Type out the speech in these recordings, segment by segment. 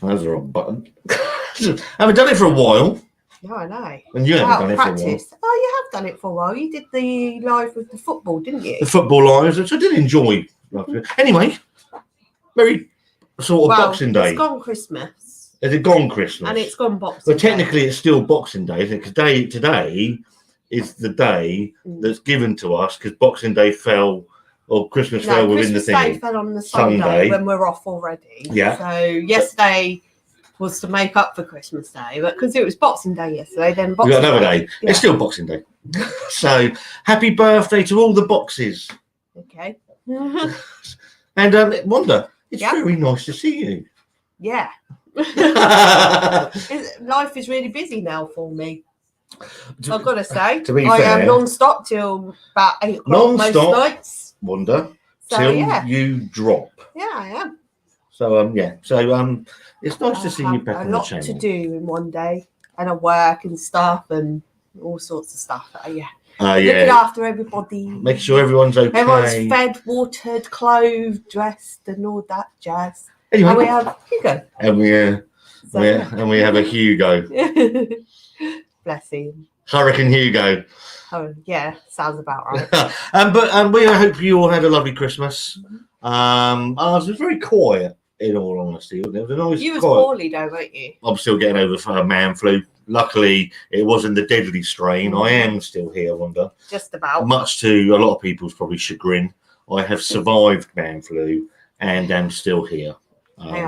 That's the wrong button. I haven't done it for a while. No, I know. And you haven't done it for a while. Oh, you have done it for a while. You did the live with the football, didn't you? The football lives, which I did enjoy. Anyway, very sort of Boxing Day. It's gone Christmas. Is it gone Christmas? And it's gone Boxing Day. But technically, it's still Boxing Day, isn't it? Because today is the day that's given to us because Boxing Day fell, or Christmas fell within the thing. Christmas Day fell on the Sunday when we're off already. Yeah. So yesterday was to make up for Christmas Day, but because it was Boxing Day yesterday, then Boxing Day. We got another day. Yeah. It's still Boxing Day. So happy birthday to all the boxes. Okay. And Wanda, it's very nice to see you. Yeah. Life is really busy now for me. I've got to say. To be fair, I am non-stop till about 8 o'clock most nights. Wanda, so, till you drop. Yeah, I am. So it's nice to see you back on the channel. A lot to do in one day, and I work and stuff and all sorts of stuff. Looking after everybody, make sure everyone's okay. Everyone's fed, watered, clothed, dressed, and all that jazz. Anyway, and we have Hugo. And we have a Hugo. Bless him. Hurricane Hugo. Oh yeah, sounds about right. But we hope you all had a lovely Christmas. I was very quiet, in all honesty. It was a nice. You was poorly though, weren't you? I'm still getting over man flu. Luckily, it wasn't the deadly strain. I am still here, Wanda. Just about. Much to a lot of people's probably chagrin, I have survived man flu and am still here.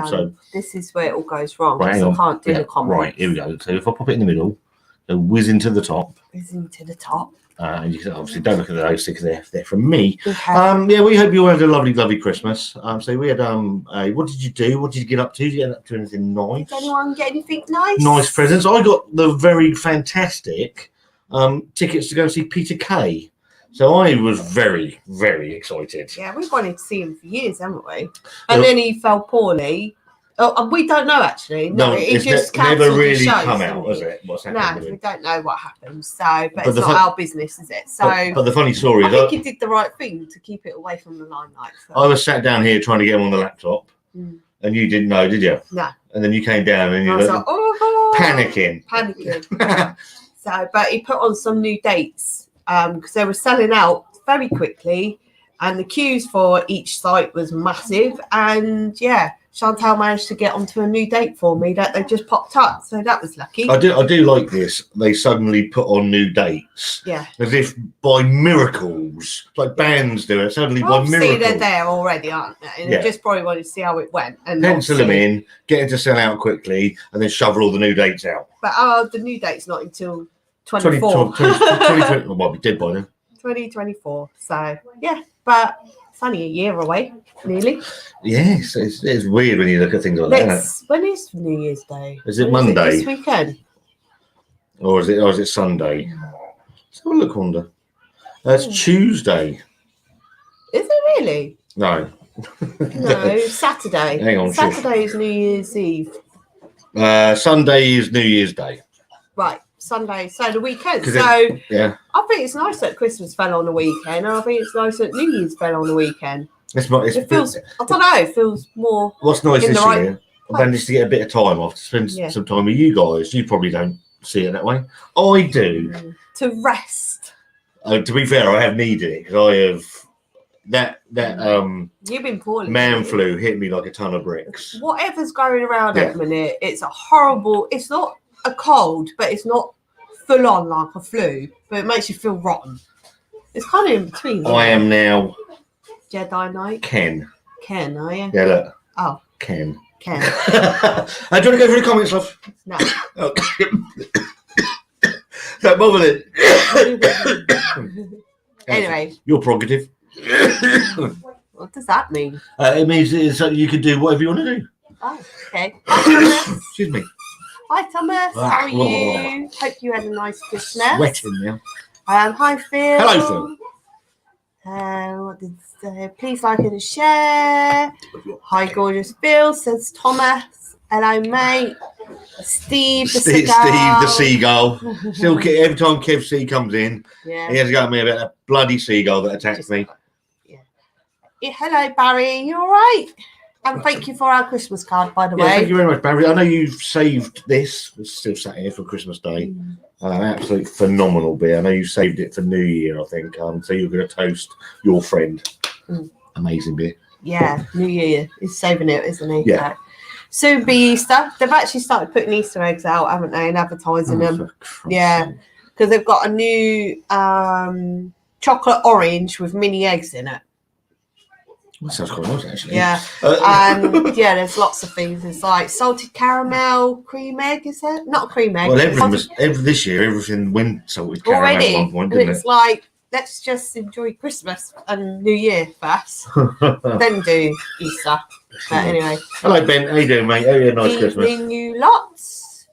So this is where it all goes wrong. Right, I can't do the comments. Right, here we go. So if I pop it in the middle, go whiz into the top. Whizzing to the top. You can obviously don't look at those because they're from me. Okay. We hope you all had a lovely Christmas. So we had what did you do? What did you get up to? Did you get up to anything nice? Did anyone get anything nice? Nice presents. I got the very fantastic tickets to go see Peter Kay. So I was very, very excited. Yeah, we've wanted to see him for years, haven't we? And then he fell poorly. Oh, we don't know actually. No, it just never really come out, has it? What's happened? No, we don't know what happened. So, but it's not our business, is it? So, but the funny story is, I think he did the right thing to keep it away from the limelight. So. I was sat down here trying to get him on the laptop, and you didn't know, did you? No. And then you came down and you were like, panicking. So, but he put on some new dates because they were selling out very quickly, and the queues for each site was massive, and Chantal managed to get onto a new date for me that they just popped up, so that was lucky. I do like this. They suddenly put on new dates, as if by miracles, like bands do it. Suddenly by miracles, they're there already, aren't they? And they just probably wanted to see how it went and pencil them in, get it to sell out quickly, and then shovel all the new dates out. But the new date's not until 2024. 2020. Well, might be dead by then. 2024. So but it's only a year away. Nearly. Yes, it's weird when you look at things like that. When is New Year's Day? Is it Monday? Is it this weekend? Or is it Sunday? Let's have a look, Wanda. It's Tuesday. Is it really? No. No, Saturday. Hang on. Saturday is New Year's Eve. Sunday is New Year's Day. Right. Sunday, so the weekend. So I think it's nice that Christmas fell on the weekend. And I think it's nice that New Year's fell on the weekend. It feels, I don't know, it feels more. What's nice this year, I managed to get a bit of time off to spend some time with you guys. You probably don't see it that way. I do. To rest. To be fair, I have needed it because I have that you've been poorly. Man flu hit me like a ton of bricks. Whatever's going around at the minute, it's a horrible. It's not a cold, but it's not full on like a flu, but it makes you feel rotten. It's kind of in between. I am now. Jedi Knight? Ken, are you? Yeah, look. Oh. Ken. Do you want to go through the comments, love? No. Okay. Don't bother it. Anyway. Your prerogative. What does that mean? It means you can do whatever you want to do. Oh, okay. Excuse me. Hi, Thomas. How are you? Hope you had a nice Christmas. Sweating now. Hi, Phil. Hello, Phil. Please like and share. Hi, gorgeous Bill, says Thomas. Hello, mate. Steve the seagull. Still, every time Kev C comes in, he has to go at me about that bloody seagull that attacked me. Yeah, hello, Barry. You all right? And thank you for our Christmas card, by the Yeah, way. thank you very much, Barry. I know you've saved this. It's still sat here for Christmas Day. Absolutely phenomenal beer. I know you saved it for New Year, I think. So you're going to toast your friend. Amazing beer. Yeah, New Year. He's saving it, isn't he? Yeah. So, soon be Easter. They've actually started putting Easter eggs out, haven't they, and advertising them. Yeah, because they've got a new chocolate orange with mini eggs in it. That sounds quite nice, actually. Yeah, and yeah, there's lots of things. It's like salted caramel, cream egg, is it? Not cream egg. Well, this year, everything went salted caramel already. at one point, And didn't it's like, let's just enjoy Christmas and New Year first, then do Easter. But anyway. Hello, Ben. How you doing, mate? How you had a nice Christmas? Evening, you lots.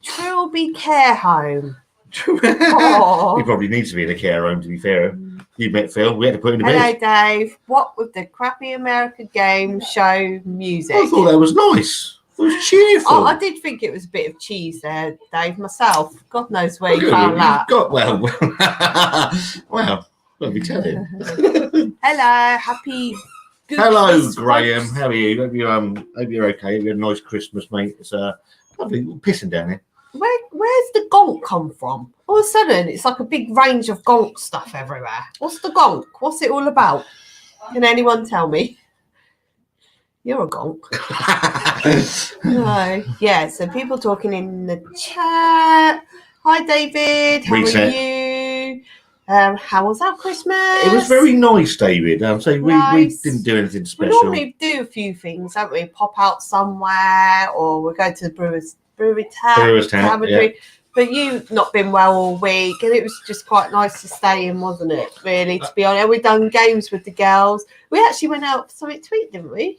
Trilby Care Home. He probably needs to be in a care home, to be fair. You met Phil. We had to put him in the Hello, bed. Dave. What with the crappy American game show music? I thought that was nice. It was cheerful. Oh, I did think it was a bit of cheese there, Dave, myself. God knows where you found that. Well, let me tell you. Hello, happy. Hello, Christmas, Graham. folks. How are you? Hope you're okay. Hope you had a nice Christmas, mate. It's lovely. Pissing down here. Where's the gonk come from? All of a sudden, it's like a big range of gonk stuff everywhere. What's the gonk? What's it all about? Can anyone tell me? You're a gonk. No. Yeah, so people talking in the chat. Hi, David. How are you? How was our Christmas? It was very nice, David. So we didn't do anything We special. normally do a few things, don't we? Pop out somewhere, or we go to the brewery tap to have a drink. But you've not been well all week, and it was just quite nice to stay in, wasn't it? Really, to be honest, we done games with the girls. We actually went out for something to eat, didn't we?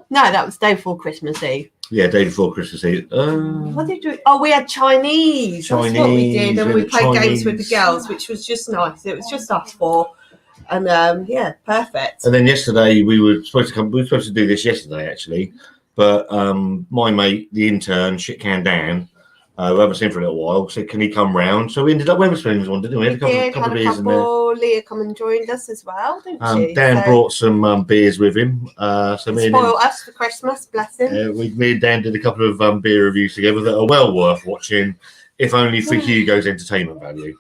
No, that was day before Christmas Eve. Yeah, day before Christmas Eve. What did we? Oh, we had Chinese. That's what we did, and we played games with the girls, which was just nice. It was just us four, and yeah, perfect. And then yesterday we were supposed to come. We were supposed to do this yesterday, actually, but my mate, the intern, Shitcan Dan, who I haven't seen for a little while, said, "Can he come round?" So we ended up Wetherspoons one, didn't we? We had a couple of beers in there. Leah come and joined us as well, didn't she? Dan brought some beers with him. So me and spoiled us for Christmas, bless him. me and Dan did a couple of beer reviews together that are well worth watching, if only for Hugo's entertainment value.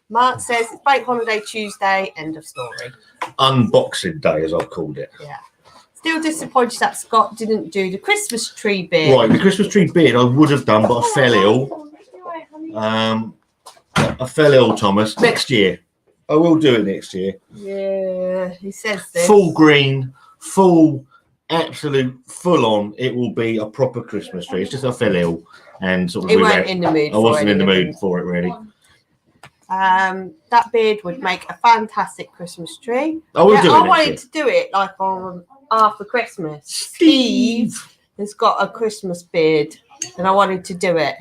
Mark says it's Bank Holiday Tuesday, end of story. Unboxing Day, as I've called it. Yeah. Still disappointed that Scott didn't do the Christmas tree beard. Right, the Christmas tree beard I would have done, but I fell ill. I fell ill, Thomas. Next year. I will do it next year. Yeah, he says this. Full green, absolute full on. It will be a proper Christmas tree. It's just I fell ill and sort of He weren't in the mood. I wasn't in the mood for it really. That beard would make a fantastic Christmas tree. I will do it. I wanted to do it like on after Christmas. Steve has got a Christmas beard, and I wanted to do it,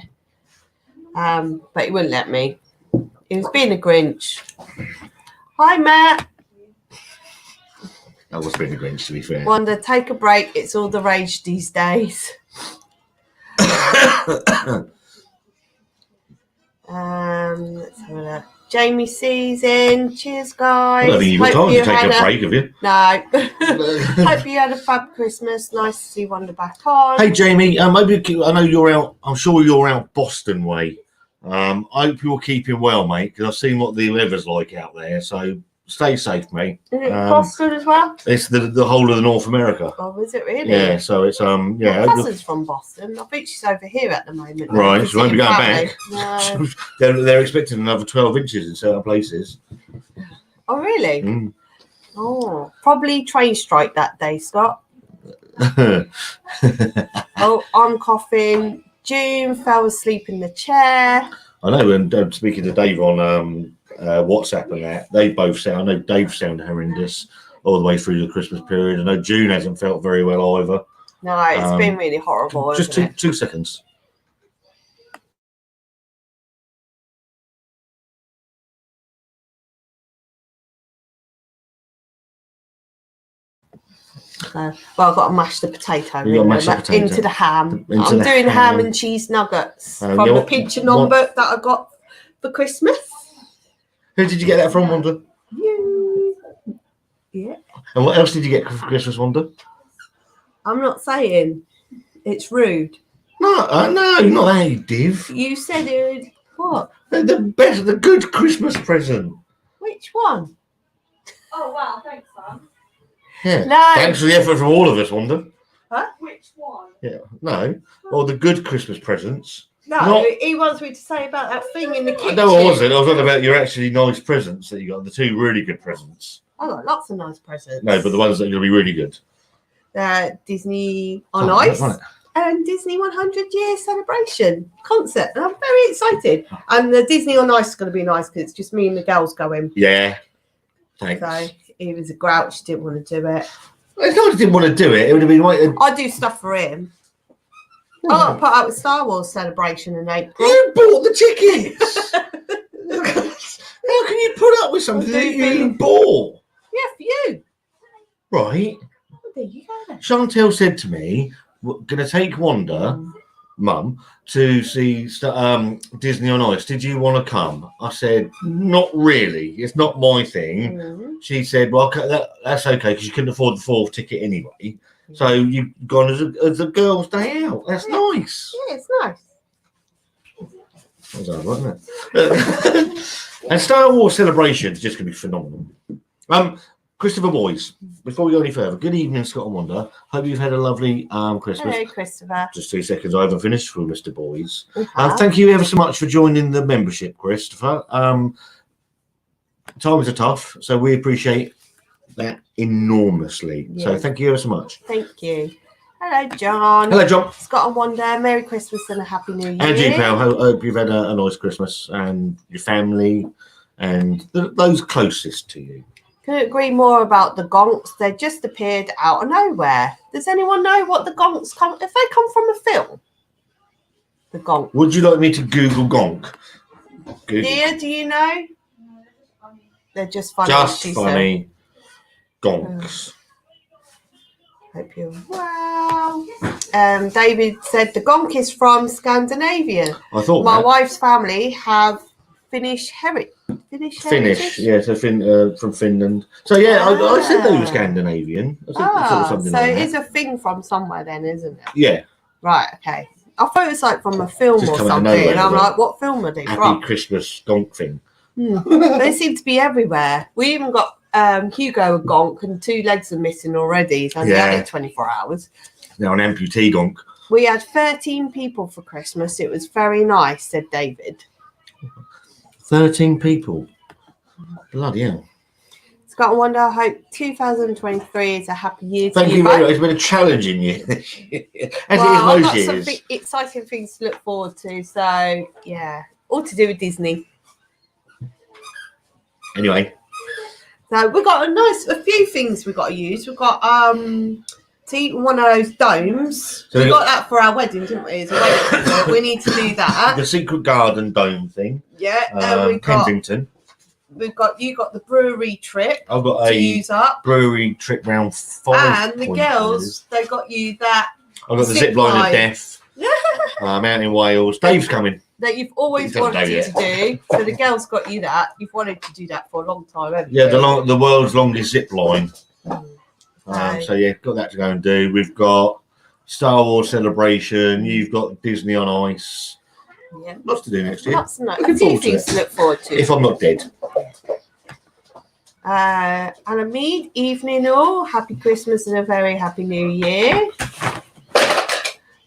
but he wouldn't let me. He was being a Grinch. Hi, Matt. I was being a Grinch, to be fair. Wanda, take a break. It's all the rage these days. Let's have a look. Jamie C's in. Cheers, guys. I don't think you've got time to take a break, have you? No. Hope you had a fab Christmas. Nice to see Wanda back on. Hey, Jamie. Maybe I know you're out. I'm sure you're out Boston way. I hope you're keeping well, mate, because I've seen what the weather's like out there. So stay safe, mate. Is it Boston as well? It's the whole of the North America. Oh, is it really? Yeah. So it's yeah. My cousin's from Boston. I think she's over here at the moment. Right. She won't be going back. No. They're expecting another 12 inches in certain places. Oh, really? Mm. Oh, probably train strike that day, Scott. Oh, I'm coughing. June fell asleep in the chair. I know, and speaking to Dave on WhatsApp and that, they both sound. I know Dave sounded horrendous all the way through the Christmas period. I know June hasn't felt very well either. No, it's been really horrible. Just two seconds. Well, I've got to mash the potato into the ham. I'm doing ham and cheese nuggets from the Pinch and Non book that I got for Christmas. Who did you get that from, Wanda? You. Yeah. And what else did you get for Christmas, Wanda? I'm not saying it's rude. No, no, not that, Div. You said it would. What? The good Christmas present. Which one? Oh wow, thanks, Sam. Yeah. No. Thanks for the effort from all of us, Wanda. Huh? Which one? Yeah. No. Or the good Christmas presents. No, Not- he wants me to say about that thing in the kitchen. No, I wasn't. I was on about your actually nice presents that you got. The 2 really good presents. I got lots of nice presents. No, but the ones that are going to be really good. Disney on Oh, Ice right. and Disney 100-year celebration concert. And I'm very excited. And the Disney on Ice is going to be nice because it's just me and the girls going. Yeah. Thanks. So he was a grouch, didn't want to do it. It's not that I didn't want to do it. It would have been like. I do stuff for him. I got put up with Star Wars celebration in April. You bought the tickets. How can you put up with something that you bought? Yeah, for you. Right. Oh, there you go then. Chantel said to me, "We're going to take Wanda, Mum, to see Disney on Ice. Did you want to come?" I said, "Not really. It's not my thing." Mhm. She said, "Well, that's okay because you couldn't afford the 4th ticket anyway. So you've gone as a girls' day out. That's nice." Yeah, it's nice. That was hard, wasn't it? And Star Wars Celebration is just going to be phenomenal. Christopher Boys, before we go any further, good evening, Scott and Wanda. Hope you've had a lovely Christmas. Hello, Christopher. Just 2 seconds, I haven't finished for Mr. Boys. Uh-huh. Thank you ever so much for joining the membership, Christopher. Times are tough, so we appreciate that enormously. So Yeah. thank you ever so much. Thank you. Hello, John. Hello, John. Scott and Wanda, Merry Christmas and a Happy New Year. And you, pal. Hope you've had a nice Christmas and your family and those closest to you. Couldn't agree more about the gonks. They just appeared out of nowhere. Does anyone know what the gonks come? If they come from a film, the gonk. Would you like me to Google gonk? Google. Dear, do you know? They're just funny. Just she funny gonks. Hope you're well. David said the gonk is from Scandinavia. I thought My that. wife's family have Finnish heritage. Finnish, yeah, so from Finland. So yeah, I said they were Scandinavian. I said something so like it that. is a thing from somewhere then, isn't it? Yeah. Right, okay. I thought it was like from a film Just or coming out of something, nowhere, and I'm was it? like, what film are they Happy from? Christmas gonk thing. They seem to be everywhere. We even got Hugo a gonk, and 2 legs are missing already. He's only had Yeah. it 24 hours. Now an amputee gonk. We had 13 people for Christmas. It was very nice, said David. 13 people. Bloody hell. Scott and Wanda, I hope 2023 is a happy year to Thank you you very both. much. It's been a challenging year. As Well, I've it got is some most years. exciting things to look forward to. So, yeah, all to do with Disney. Anyway, So we've got a few things we've got to use. We've got to eat one of those domes. So we we got that for our wedding, didn't we? As a wedding present. We need to do that. the Secret Garden Dome thing. Yeah. Then you Kensington. got the brewery trip I've got to a use up. brewery trip round 5. And the girls, they got you that I've got the zip zip line line. of death. Out in Wales. Dave's coming. that you've always He doesn't know wanted to do. So the girls got you that. You've wanted to do that for a long time, haven't Yeah, you? the world's longest zip line. Right. So yeah, got that to go and do. We've got Star Wars Celebration. You've got Disney on Ice. Yeah. Lots to do next year. Lots of a Looking few forward to things it. to look forward to. If I'm not dead. Anna Mead, evening all. Happy Christmas and a very happy New Year.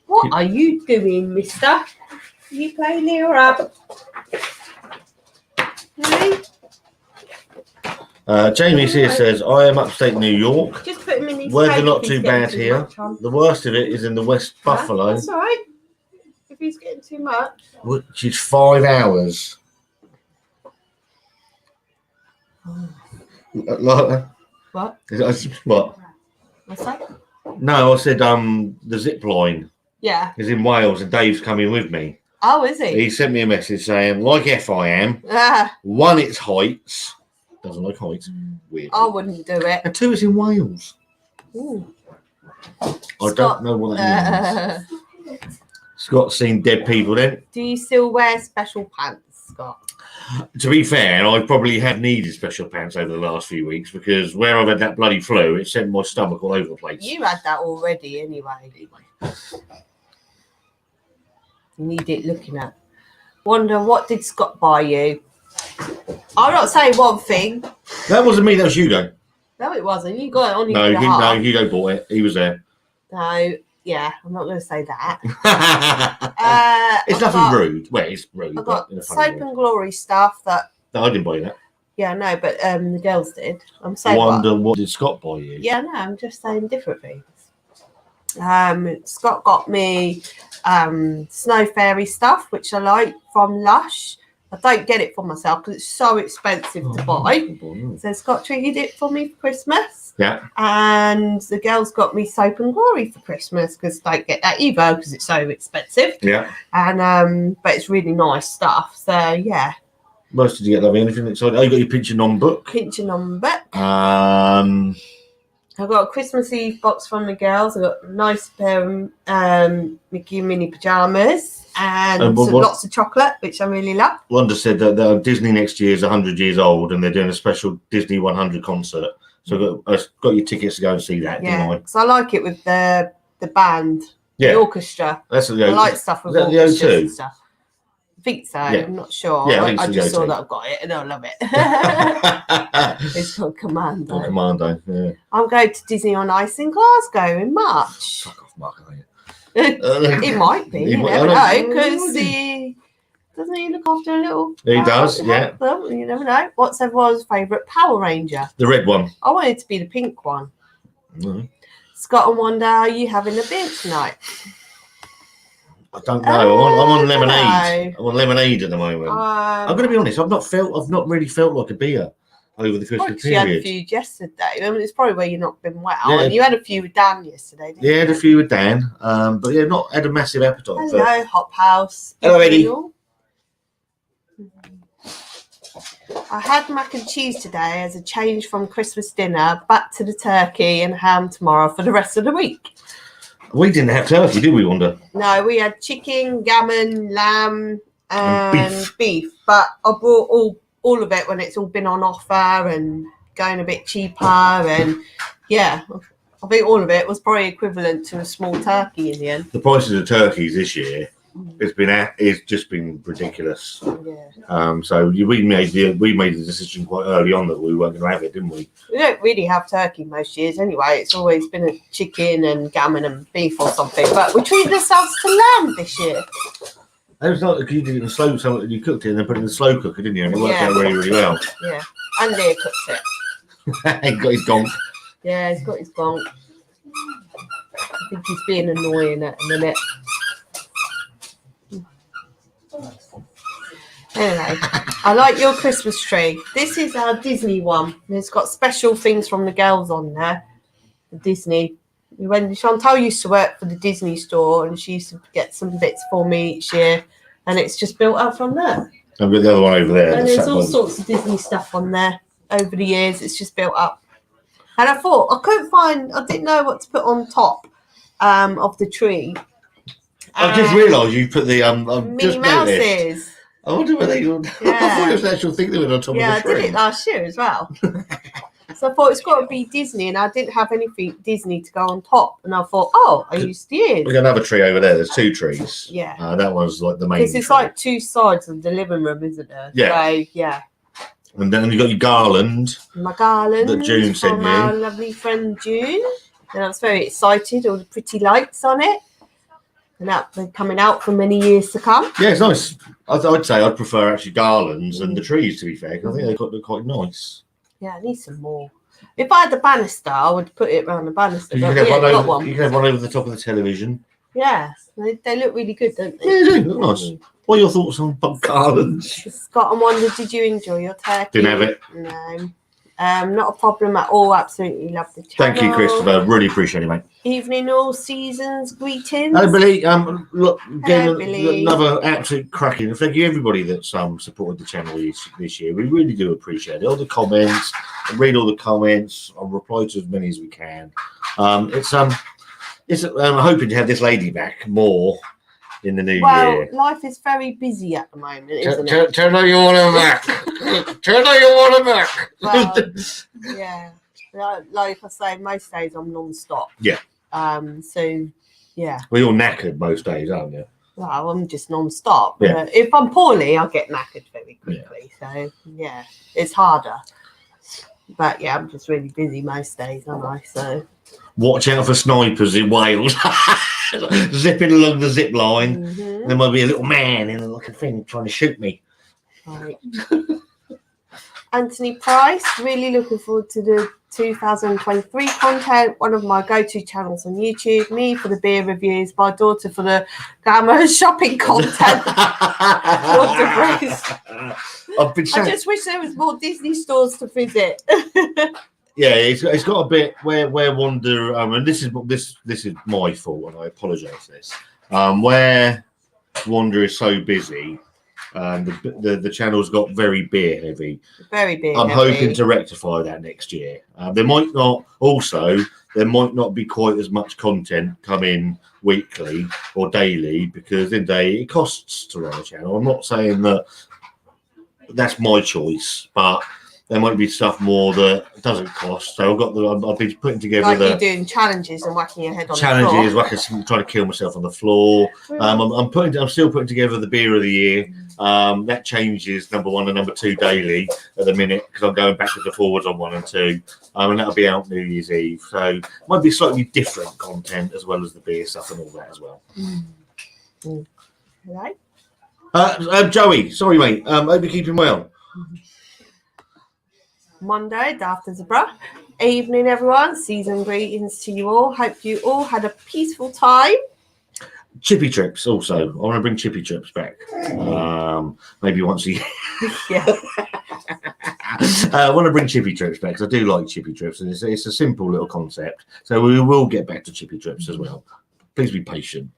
What are you doing, mister? Are you playing near up? Really? Jamie here says, I am upstate New York. Just put him in his Weather cage not if he's too getting bad too here. much on. The worst of it is in the West Buffalo, That's all right. If he's getting too much. which is 5 hours. Like, What? what? What's that? No, I said the zip line Yeah. is in Wales and Dave's coming with me. Oh, is he? He sent me a message saying, like FIM, Ah, 1, it's heights. Doesn't like heights. Weird. I wouldn't do it. And 2, it's in Wales. Ooh. I Scott, don't know what that means. Scott's seen dead people then. do you still wear special pants, Scott? To be fair, I probably have needed special pants over the last few weeks because where I've had that bloody flu, it sent my stomach all over the place. You had that already anyway. You need it looking at. Wonder, what did Scott buy you? I'm not saying one thing. That wasn't me, that was Hugo. No, it wasn't. You got it on your No, behalf. Hugo bought it. He was there. No, yeah, I'm not going to say that. It's nothing rude. Well, it's rude. I got in a Soap funny way. and Glory stuff that. No, I didn't buy that. Yeah, no, but the girls did. I'm saying. Wonder what did Scott buy you? Yeah, no, I'm just saying different things. Scott got me Snow Fairy stuff, which I like from Lush. I don't get it for myself because it's so expensive to buy. So Scott treated it for me for Christmas. Yeah. And the girls got me Soap and Glory for Christmas because I don't get that either because it's so expensive. Yeah. And but it's really nice stuff. So yeah. What else did you get, lovely? Anything exciting? Oh, you got your Pinch and On book. Pinch and On book. I got a Christmas Eve box from the girls. I got a nice pair of Mickey Mini pajamas and lots of chocolate, which I really love. Wanda said that Disney next year is 100 years old and they're doing a special Disney 100 concert. So I got your tickets to go and see that, Yeah, didn't I? because I like it with the band, the orchestra. That's I like stuff with that the orchestras O2? and stuff. I think so. Yeah. I'm not sure. Yeah, I think I it's just the saw O2. that I've got it and I love it. It's called Commando. Oh, Commando, yeah. I'm going to Disney on Ice in Glasgow in March. Fuck off, Mark, are you? It might be. You never know because doesn't he look after a little? He does, yeah. Well, you never know. What's everyone's favourite Power Ranger? The red one. I want it to be the pink one. No. Scott and Wanda, are you having a beer tonight? I don't know. I'm on lemonade. I'm on lemonade at the moment. I'm going to be honest. I've not really felt like a beer over the Christmas you had a period. few yesterday. I mean, it's probably where you've not been well. Yeah. And you had a few with Dan yesterday, didn't you? Yeah, had a few with Dan. But yeah, not had a massive appetite. Hello, Hop House. Hello, Eddie. I had mac and cheese today as a change from Christmas dinner. Back to the turkey and ham tomorrow for the rest of the week. We didn't have turkey, did we, Wanda? No, we had chicken, gammon, lamb, and beef. But I bought all of it when it's all been on offer and going a bit cheaper. And yeah, I think all of it was probably equivalent to a small turkey in the end. The prices of turkeys this year it's just been ridiculous. Yeah. So we made the decision quite early on that we weren't going to have it, didn't we? We don't really have turkey most years anyway. It's always been a chicken and gammon and beef or something. But we treated ourselves to lamb this year. It was like you did it in slow. You cooked it and then put it in the slow cooker, didn't you? And it worked out really, really well. Yeah, and Leah cooks it. He got his gonk. Yeah, he's got his gonk. I think he's being annoying at a minute. Anyway, I like your Christmas tree. This is our Disney one. It's got special things from the girls on there. The Disney. When Chantal used to work for the Disney store and she used to get some bits for me each year, and it's just built up from there. I've got the other one over there. And there's all sorts of Disney stuff on there over the years. It's just built up. And I thought I didn't know what to put on top of the tree. I just realised you put the Minnie Mouses. I wonder where they. I thought it was an actual thing they were on top of the tree. Yeah, I did it last year as well. So I thought it's got to be Disney, and I didn't have anything Disney to go on top. And I thought, I used to use. We've got another tree over there. There's two trees. Yeah. That one's like the main. Because it's like two sides of the living room, isn't there? Yeah. So, yeah. And then you got your garland. My garland. That June sent from you. Our lovely friend June. And I was very excited. All the pretty lights on it. And they're coming out for many years to come. Yeah, it's nice. I'd say I'd prefer actually garlands and the trees, to be fair, because I think they look quite nice. Yeah, I need some more. If I had the banister, I would put it around the banister. You But can, we have ain't one got over, you can have one over the top of the television. Yeah, they look really good, don't they? Yeah, they do. Look nice. What are your thoughts on garlands? Scott and Wanda, did you enjoy your turkey? Didn't have it. No. Not a problem at all. Absolutely love the channel. Thank you, Christopher. Really appreciate it, mate. Evening, all seasons. Greetings. Hello, Billy. Look, Hello, again, Billy. another absolute cracking. Thank you, everybody that's supported the channel this year. We really do appreciate it. All the comments, I read all the comments. I'll reply to as many as we can. I'm hoping to have this lady back more in the new Well, year? life is very busy at the moment, isn't it? Turn on your water back. Turn on your water back. Well, yeah. Like I say, most days I'm non-stop. Yeah. So, yeah. Well, you're knackered most days, aren't you? Well, I'm just non-stop. Yeah. If I'm poorly, I get knackered very quickly. So, yeah, it's harder. But, yeah, I'm just really busy most days, aren't I? So, watch out for snipers in Wales. Zipping along the zip line. mhm. There might be a little man in a looking thing trying to shoot me. Right. Anthony Price, really looking forward to the 2023 content. One of my go-to channels on YouTube. Me for the beer reviews. My daughter for the glamorous shopping content. I've been I saying, just wish there was more Disney stores to visit. yeah, it's got a bit where Wanda, and this is my fault, and I apologise for this. Where Wanda is so busy, the channel's got very beer heavy. Very big. I'm hoping to rectify that next year. There might not be quite as much content come in weekly or daily because in day it costs to run a channel. I'm not saying that that's my choice, but there might be stuff more that doesn't cost. So I've been putting together like you're doing challenges and whacking your head on challenges, the floor. like I'm trying to kill myself on the floor. I'm still putting together the beer of the year. That changes number 1 and number 2 daily at the minute because I'm going backwards and forwards on 1 and 2. And that'll be out New Year's Eve. So it might be slightly different content as well as the beer stuff and all that as well. Hello? Joey, sorry mate. Hope you're keeping well. Monday, after Zebra. Evening, everyone. Season greetings to you all. Hope you all had a peaceful time. Chippy trips also. I want to bring chippy trips back. Maybe once a year. Yeah. I want to bring chippy trips back because I do like chippy trips, and it's a simple little concept. So we will get back to chippy trips as well. Please be patient.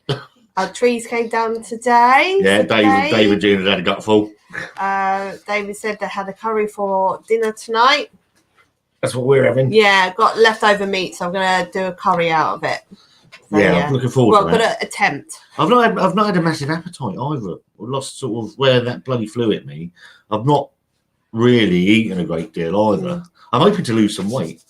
Our trees came down today. Yeah, David Jr. had a gutful. David said they had a curry for dinner tonight. That's what we're having. Yeah, got leftover meat, so I'm gonna do a curry out of it. So, yeah, I'm looking forward to Well, that. got to attempt. I've not had a massive appetite either. I've lost sort of where that bloody flew at me. I've not really eaten a great deal either. I'm hoping to lose some weight.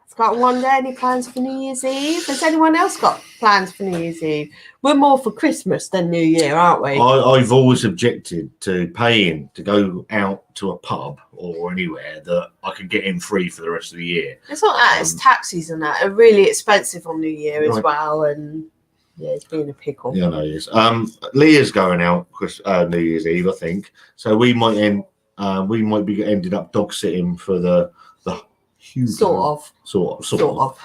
Scott, Wanda, any plans for New Year's Eve? Has anyone else got plans for New Year's Eve? We're more for Christmas than New Year, aren't we? I've always objected to paying to go out to a pub or anywhere that I can get in free for the rest of the year. It's not that, it's taxis and that are really expensive on New Year as Right. well, and yeah, it's been a pickle. Yeah, I know it is. Leah's going out New Year's Eve, I think. So we might be ended up dog sitting for the huge Sort of. Not Not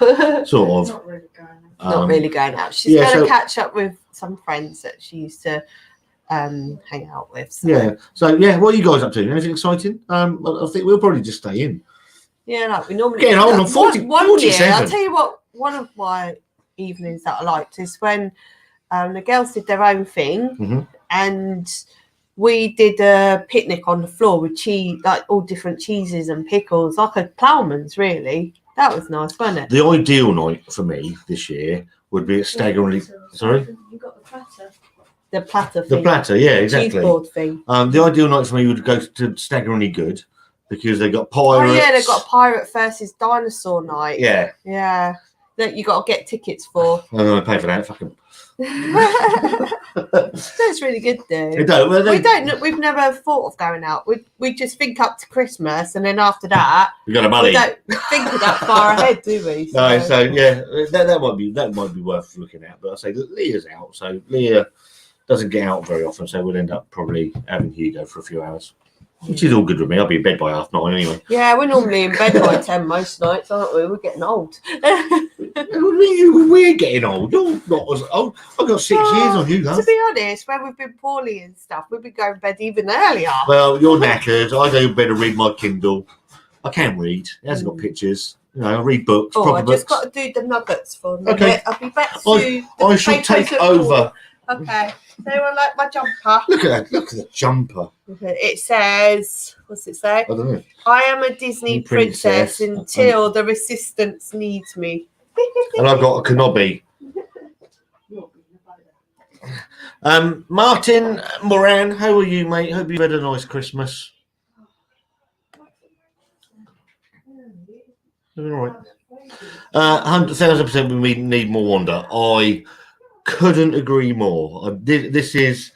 really going. Not really going out. She's going to catch up with some friends that she used to hang out with. So. Yeah. So yeah, what are you guys up to? Anything exciting? I think we'll probably just stay in. Yeah, like we normally Getting old. I'm 40, one 47. year, I'll tell you what, one of my evenings that I liked is when the girls did their own thing and we did a picnic on the floor with cheese, like all different cheeses and pickles, like a ploughman's really. That was nice, wasn't it? The ideal night for me this year would be a staggeringly. Sorry? You got the platter. The platter thing. The platter, yeah, exactly. Cheese board thing. The ideal night for me would go to Staggeringly Good because they got pirates. Oh yeah, they've got pirate versus dinosaur night. Yeah. Yeah. That you got to get tickets for. I'm going to pay for that. Fuck 'em. That's really good though. We've never thought of going out. We just think up to Christmas and then after that We got a money. we don't think of that far ahead, do we? No, so yeah, that might be worth looking at. But I say that Leah's out, so Leah doesn't get out very often, so we'll end up probably having Hugo for a few hours, which is all good with me. I'll be in bed by 9:30 anyway. Yeah, we're normally in bed by 10 most nights, aren't we? We're getting old. We're getting old. You're not as old. I've got 6 years on you, To love. be honest, when we've been poorly and stuff, we've been going to bed even earlier. Well, you're knackered. I go to bed and read my Kindle. I can read. It hasn't got pictures. You know, I read books. Oh, proper I just books. got to do the nuggets for a minute. Okay. I'll be back soon. I shall take over. Okay. So anyone like my jumper? Look at that. Look at the jumper. It says, what's it say? I don't know. I am a Disney princess Princess. until the resistance needs me. And I've got a Kenobi. Martin Moran, how are you, mate? Hope you've had a nice Christmas. All right. 100,000% we need more Wanda. I couldn't agree more. This is,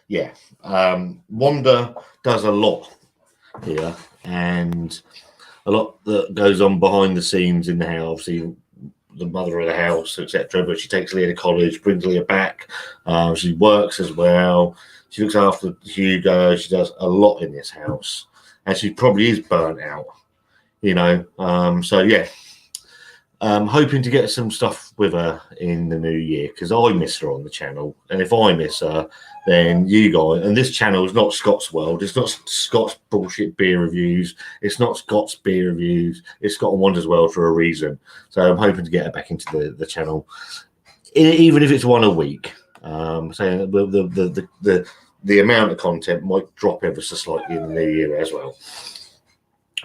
yeah. Wanda does a lot here, and a lot that goes on behind the scenes in the house. Obviously, the mother of the house, etc. But she takes Leah to college, brings Leah back. She works as well. She looks after Hugo. She does a lot in this house, and she probably is burnt out. So yeah. Hoping to get some stuff with her in the new year because I miss her on the channel, and if I miss her, then you guys. And this channel is not Scott's World. It's not Scott's bullshit beer reviews. It's not Scott's beer reviews. It's Scott and Wanda's World for a reason. So I'm hoping to get her back into the channel, even if it's one a week. Saying the amount of content might drop ever so slightly in the new year as well.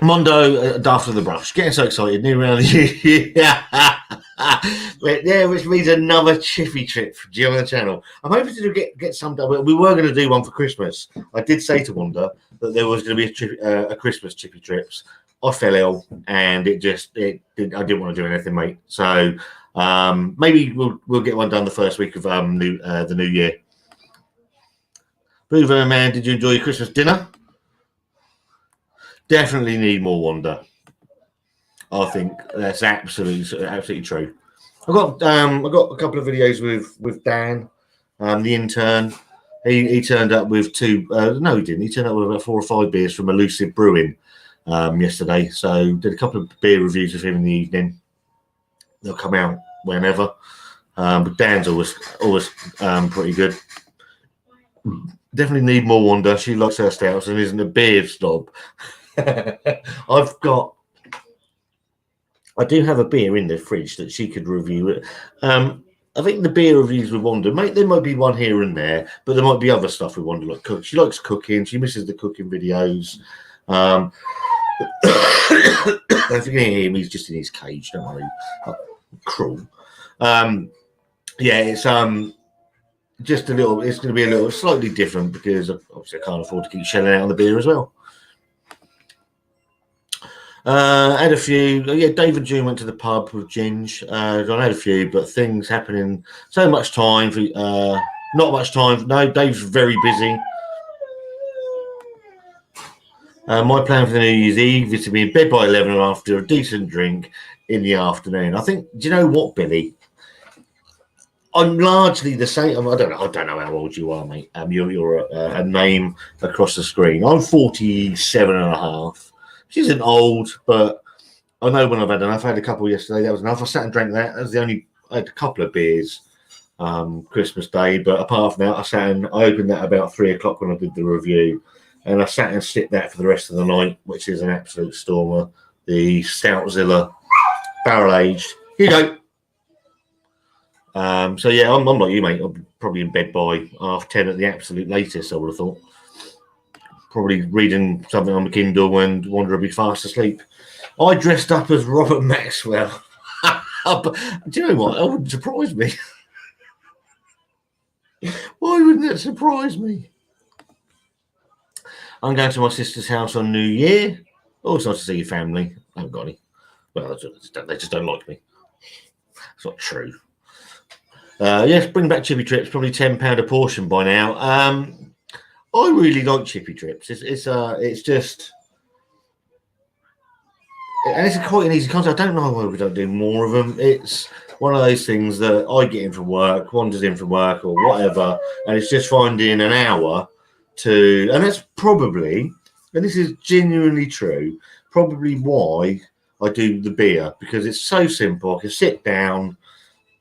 Mondo, after the brush, getting so excited, near around the yeah, which means another chippy trip for Jill on the channel. I'm hoping to get some done. We were going to do one for Christmas. I did say to Wanda that there was going to be a Christmas chippy trips. I fell ill, and I didn't want to do anything, mate. So maybe we'll get one done the first week of the new year. Boover man, did you enjoy your Christmas dinner? Definitely need more Wanda. I think that's absolutely true. I got a couple of videos with Dan, the intern. He turned up with two. No, he didn't. He turned up with about 4 or 5 beers from Elusive Brewing yesterday. So did a couple of beer reviews with him in the evening. They'll come out whenever. But Dan's always pretty good. Definitely need more Wanda. She likes her stouts and isn't a beer snob. I do have a beer in the fridge that she could review. I think the beer reviews with Wanda, there might be one here and there, but there might be other stuff with Wanda, like cook. She likes cooking. She misses the cooking videos. If you can hear him, he's just in his cage. Don't worry. Cruel. Yeah, it's just a little. It's going to be a little slightly different because obviously I can't afford to keep shelling out on the beer as well. Had a few. Yeah, Dave and June went to the pub with Ginge. I had a few, but things happening. So much time for not much time. No, Dave's very busy. My plan for the New Year's Eve is to be in bed by 11 after a decent drink in the afternoon. I think. Do you know what, Billy? I'm largely the same. I don't know how old you are, mate. You're a name across the screen. I'm 47 and a half. Which isn't old, but I know when I've had enough. I had a couple yesterday. That was enough. I sat and drank that. That was I had a couple of beers Christmas Day. But apart from that, I opened that about 3 o'clock when I did the review. And I sat and sipped that for the rest of the night, which is an absolute stormer. The Stoutzilla barrel aged. Here you go. So yeah, I'm like you, mate. I'm probably in bed by 10:30 at the absolute latest, I would have thought. Probably reading something on the Kindle and Wanda will be fast asleep. I dressed up as Robert Maxwell. Do you know what? That wouldn't surprise me. Why wouldn't that surprise me? I'm going to my sister's house on New Year. Oh, it's nice to see your family. I haven't got any. Well, they just don't like me. It's not true. Yes, bring back chippy trips. Probably £10 a portion by now. I really like chippy trips. It's just, and it's quite an easy concept. I don't know why we don't do more of them. It's one of those things that I get in from work, Wanda's in from work or whatever, and it's just finding an hour to, and that's probably, and this is genuinely true, probably why I do the beer, because it's so simple. I can sit down.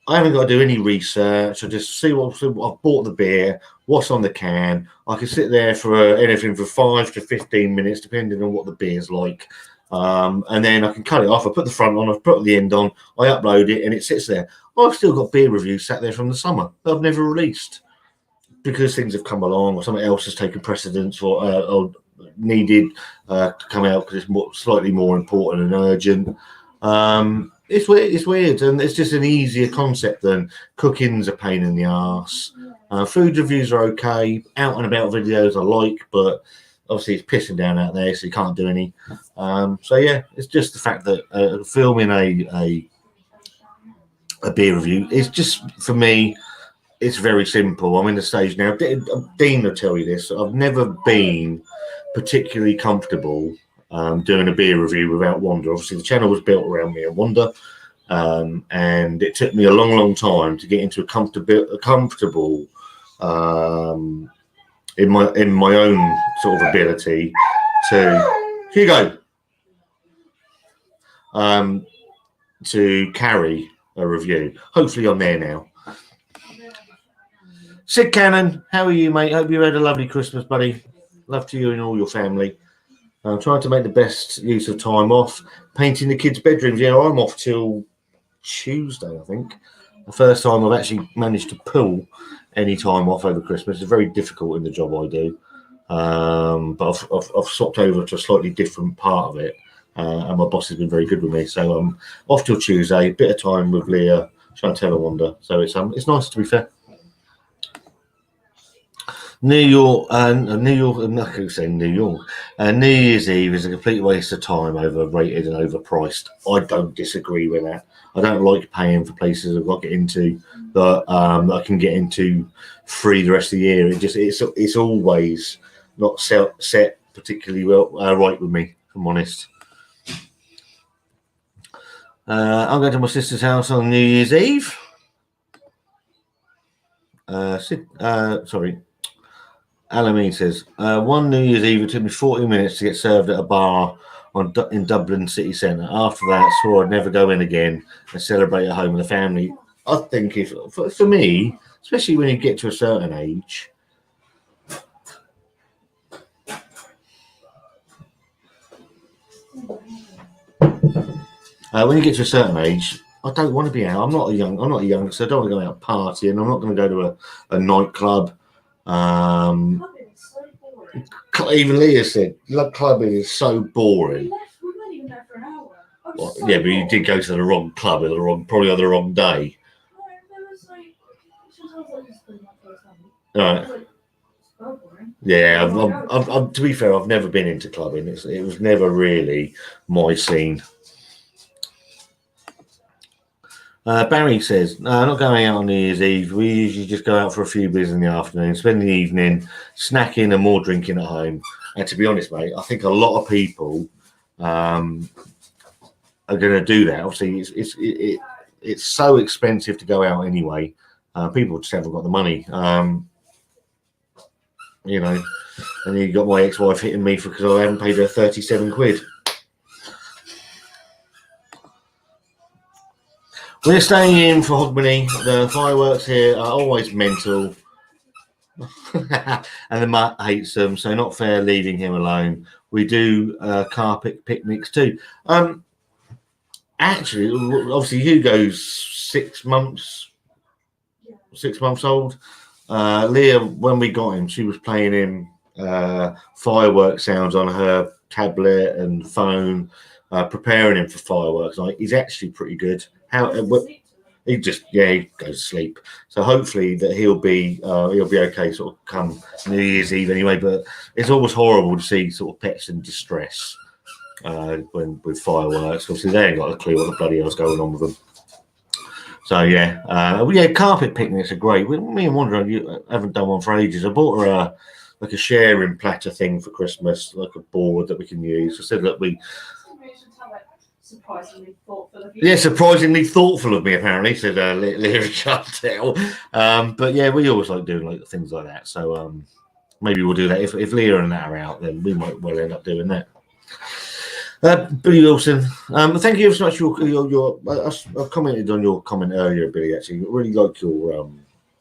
I haven't got to do any research. I just see what I've bought the beer, what's on the can. I can sit there for anything from 5 to 15 minutes, depending on what the beer's like. And then I can cut it off. I put the front on, I put the end on, I upload it, and it sits there. I've still got beer reviews sat there from the summer that I've never released because things have come along or something else has taken precedence or needed to come out because it's slightly more important and urgent. It's weird. It's weird, and it's just an easier concept than cooking's a pain in the arse. Food reviews are okay. Out and about videos I like, but obviously it's pissing down out there, so you can't do any. So yeah, it's just the fact that filming a beer review is just, for me, it's very simple. I'm in the stage now. Dean will tell you this. I've never been particularly comfortable doing a beer review without Wanda. Obviously, the channel was built around me and Wanda, and it took me a long time to get into a comfortable in my own sort of ability to Hugo to carry a review. Hopefully, I'm there now. Sid Cannon, how are you, mate? Hope you had a lovely Christmas, buddy. Love to you and all your family. I'm trying to make the best use of time off. Painting the kids' bedrooms. Yeah, I'm off till Tuesday, I think. The first time I've actually managed to pull any time off over Christmas. It's very difficult in the job I do. But I've swapped over to a slightly different part of it. And my boss has been very good with me. So I'm off till Tuesday. A bit of time with Leah, Chantel and Wanda. So it's nice, to be fair. New York, New Year's Eve is a complete waste of time, overrated and overpriced. I don't disagree with that. I don't like paying for places I've got to get into that I can get into free the rest of the year. It's always not set particularly well right with me, if I'm honest. I'm going to my sister's house on New Year's Eve. Alameen says, one New Year's Eve, it took me 40 minutes to get served at a bar in Dublin city centre. After that, I swore I'd never go in again and celebrate at home with the family. I think for me, especially when you get to a certain age, I don't want to be out. I'm not a young, so I don't want to go out partying. I'm not going to go to a nightclub. Even Leah said clubbing is so boring. Well, yeah, but you did go to the wrong club probably on the wrong day. Right. Yeah, to be fair, I've never been into clubbing. It was never really my scene. Barry says, no, not going out on New Year's Eve. We usually just go out for a few beers in the afternoon, spend the evening snacking and more drinking at home. And to be honest, mate, I think a lot of people are going to do that. Obviously, it's so expensive to go out anyway. People just haven't got the money. You know, and you got my ex-wife hitting me because I haven't paid her 37 quid. We're staying in for Hogmanay. The fireworks here are always mental. And the mutt hates them, so not fair leaving him alone. We do carpet picnics too. Actually, obviously Hugo's 6 months old. Leah, when we got him, she was playing him firework sounds on her tablet and phone, preparing him for fireworks. Like, he's actually pretty good. He goes to sleep. So hopefully that he'll be okay sort of come New Year's Eve anyway. But it's always horrible to see sort of pets in distress with fireworks. Obviously they ain't got a clue what the bloody hell's going on with them. So yeah, carpet picnics are great. Me and Wanda haven't done one for ages. I bought her a sharing platter thing for Christmas, like a board that we can use. I said that surprisingly thoughtful of you. Yeah, surprisingly thoughtful of me, apparently, said Leah Chantel. But yeah, we always like doing like things like that. So maybe we'll do that. If Leah and that are out, then we might well end up doing that. Billy Wilson, thank you so much for your I've commented on your comment earlier, Billy. Actually, I really like your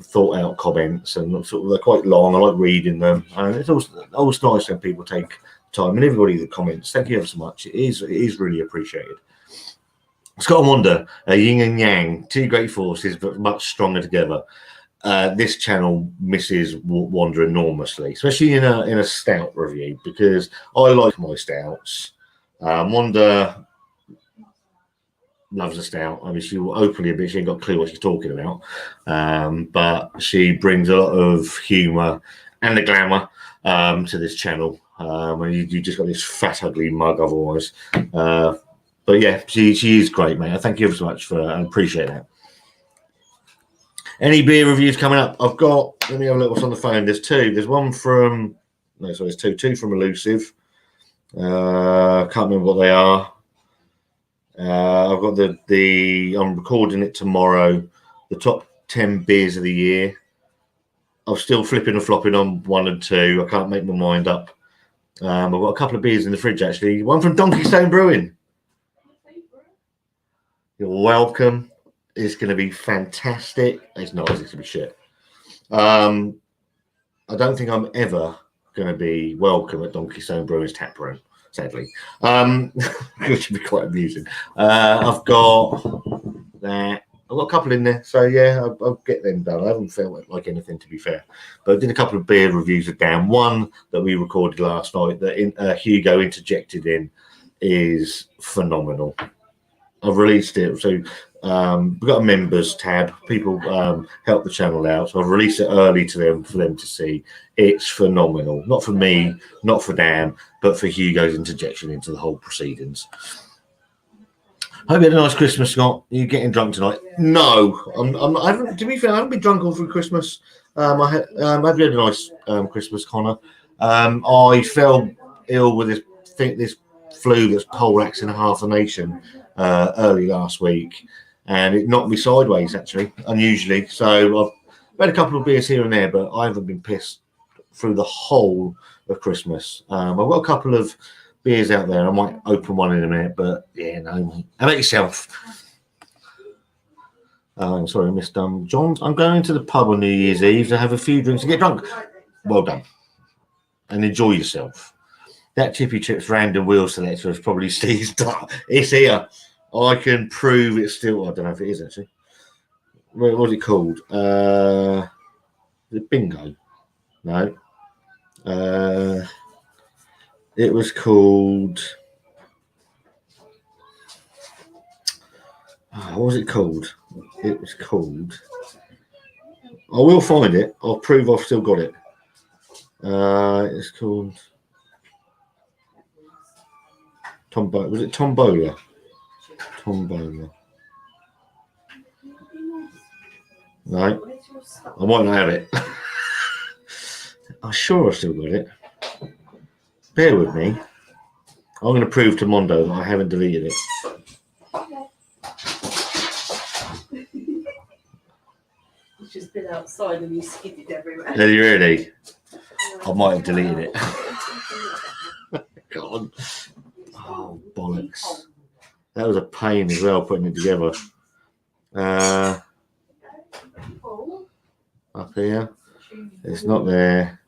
thought out comments, and sort of they're quite long. I like reading them, and it's always nice when people take time, and everybody that comments, thank you ever so much. It is really appreciated. Scott and Wanda, yin and yang, two great forces, but much stronger together. This channel misses Wanda enormously, especially in a stout review, because I like my stouts. Wanda loves a stout. I mean, she will openly admit she ain't got a clue what she's talking about, but she brings a lot of humour and the glamour to this channel. And you just got this fat, ugly mug otherwise. But yeah, she is great, mate. Thank you ever so much for. I appreciate that. Any beer reviews coming up? I've got. Let me have a look what's on the phone. There's two. There's one from. No, sorry, there's two. Two from Elusive. Can't remember what they are. I've got the. I'm recording it tomorrow. The top 10 beers of the year. I'm still flipping and flopping on 1 and 2. I can't make my mind up. I've got a couple of beers in the fridge actually. One from Donkey Stone Brewing. You're welcome. It's going to be fantastic. It's not. It's going to be shit. I don't think I'm ever going to be welcome at Donkey Stone Brewing's tap room, sadly, which would be quite amusing. I've got that. I've got a couple in there, so yeah, I'll get them done. I haven't felt like anything, to be fair, but I did a couple of beer reviews of Dan. One that we recorded last night that Hugo interjected in is phenomenal. I've released it, so we've got a members tab. People help the channel out, so I've released it early to them for them to see. It's phenomenal. Not for me, not for Dan, but for Hugo's interjection into the whole proceedings. Hope you had a nice Christmas, Scott. Are you getting drunk tonight? No, I haven't. To be fair, I haven't been drunk all through Christmas. I hope you had a nice Christmas, Connor. I fell ill with this flu that's poleaxing half the nation early last week, and it knocked me sideways actually, unusually. So I've had a couple of beers here and there, but I haven't been pissed through the whole of Christmas. I've got a couple of beers out there. I might open one in a minute, but yeah, no. How about yourself? I'm sorry, Miss John. I'm going to the pub on New Year's Eve to have a few drinks and get drunk. Well done, and enjoy yourself. That Chippy Chips random wheel selector is probably Steve's. It's here. I can prove it's still. I don't know if it is actually. What was it called? The Bingo? No. It was called. What was it called? It was called. I will find it. I'll prove I've still got it. It's called Tombola. Was it Tombola? Tombola. No, I might not have it. I'm sure I've still got it. Bear with me. I'm going to prove to Mondo that I haven't deleted it. It's just been outside and you skidded everywhere. Are you ready? I might have deleted it. God. Oh, bollocks. That was a pain as well, putting it together. Up here. It's not there.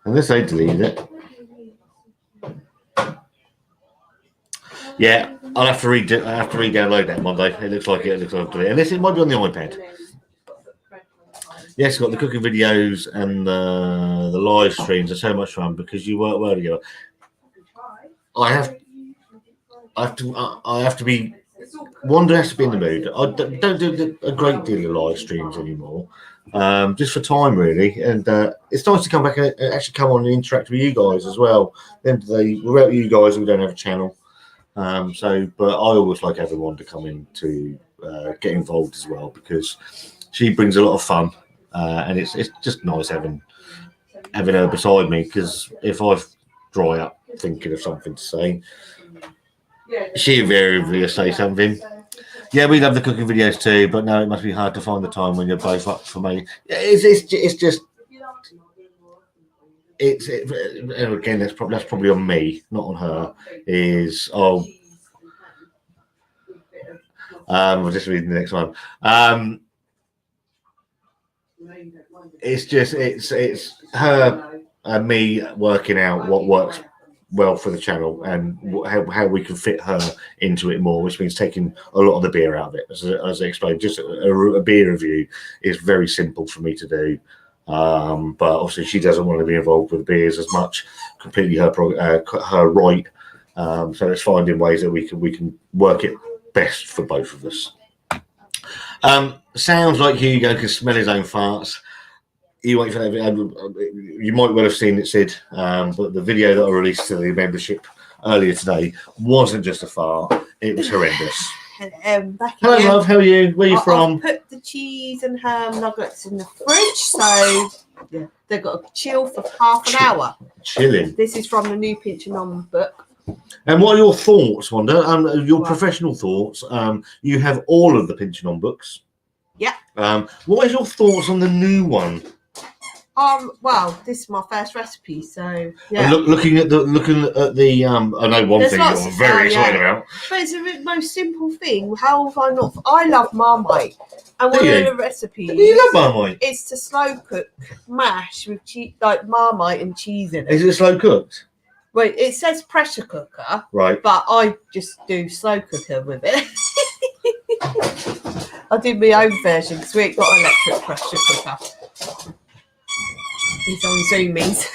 Unless I deleted it. Yeah, I'll have to re-download that Monday. It looks like it. Looks like I've deleted it. Unless it might be on the iPad. Yes, got the cooking videos and the live streams are so much fun because you work well together. I have to be. Wanda has to be in the mood. I don't do a great deal of live streams anymore, just for time really. And it's nice to come back and actually come on and interact with you guys as well. Then without you guys, we don't have a channel. But I always like everyone to come in to get involved as well because she brings a lot of fun, and it's just nice having her beside me because if I dry up thinking of something to say, she invariably will say something. Yeah, we love the cooking videos too, but no, it must be hard to find the time when you're both up for me. It's just. And again, that's probably on me, not on her. We'll just read the next one. It's her and me working out what works well for the channel and how we can fit her into it more, which means taking a lot of the beer out of it. As I explained, just a beer review is very simple for me to do. But obviously she doesn't want to be involved with beers as much. Completely her right. So it's finding ways that we can work it best for both of us. Sounds like Hugo can smell his own farts. You wait for that. You might well have seen it, Sid, but the video that I released to the membership earlier today wasn't just a fart. It was horrendous. Hello, love. How are you? Where are you from? I put the cheese and ham nuggets in the fridge, so yeah, they've got to chill for half an hour. Chilling. This is from the new Pinch and On book. And what are your thoughts, Wanda? Your professional thoughts. You have all of the Pinch and On books. Yeah. What is your thoughts on the new one? Well, this is my first recipe, so yeah. And looking at the I know one thing you're very excited about. But it's the most simple thing. How have I not? I love Marmite, and one of the recipes. Do you love Marmite? Is to slow cook mash with cheese, like Marmite and cheese in it. Is it slow cooked? Wait, it says pressure cooker, right? But I just do slow cooker with it. I do my own version because we ain't got an electric pressure cooker. He's on Zoomies.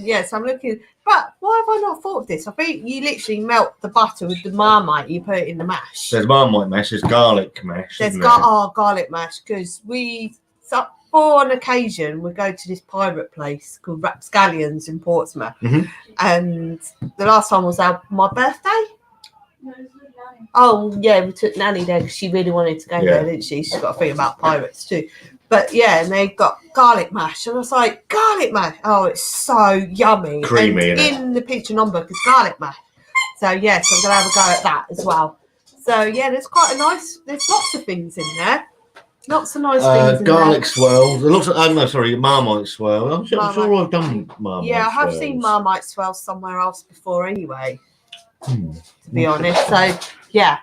Yes, I'm looking. But why have I not thought of this? I think you literally melt the butter with the Marmite. You put it in the mash. There's Marmite mash. There's garlic mash. There's garlic mash because for an occasion we go to this pirate place called Rapscallions in Portsmouth, and the last time was my birthday. No, it was with Nanny. Oh yeah, we took Nanny there because she really wanted to go there, didn't she? She's got to think about pirates too. But yeah, and they got garlic mash, and I was like, garlic mash. Oh, it's so yummy, creamy. And in the Pinch and On book is garlic mash. So yes, I'm gonna have a go at that as well. So yeah, there's quite a nice. There's lots of things in there. Lots of nice things in garlic there. swirls. Lots of, Marmite swirl. I'm sure I've done Marmite. Yeah, I have swirls. seen Marmite swirls somewhere else before, anyway. To be honest, so yeah,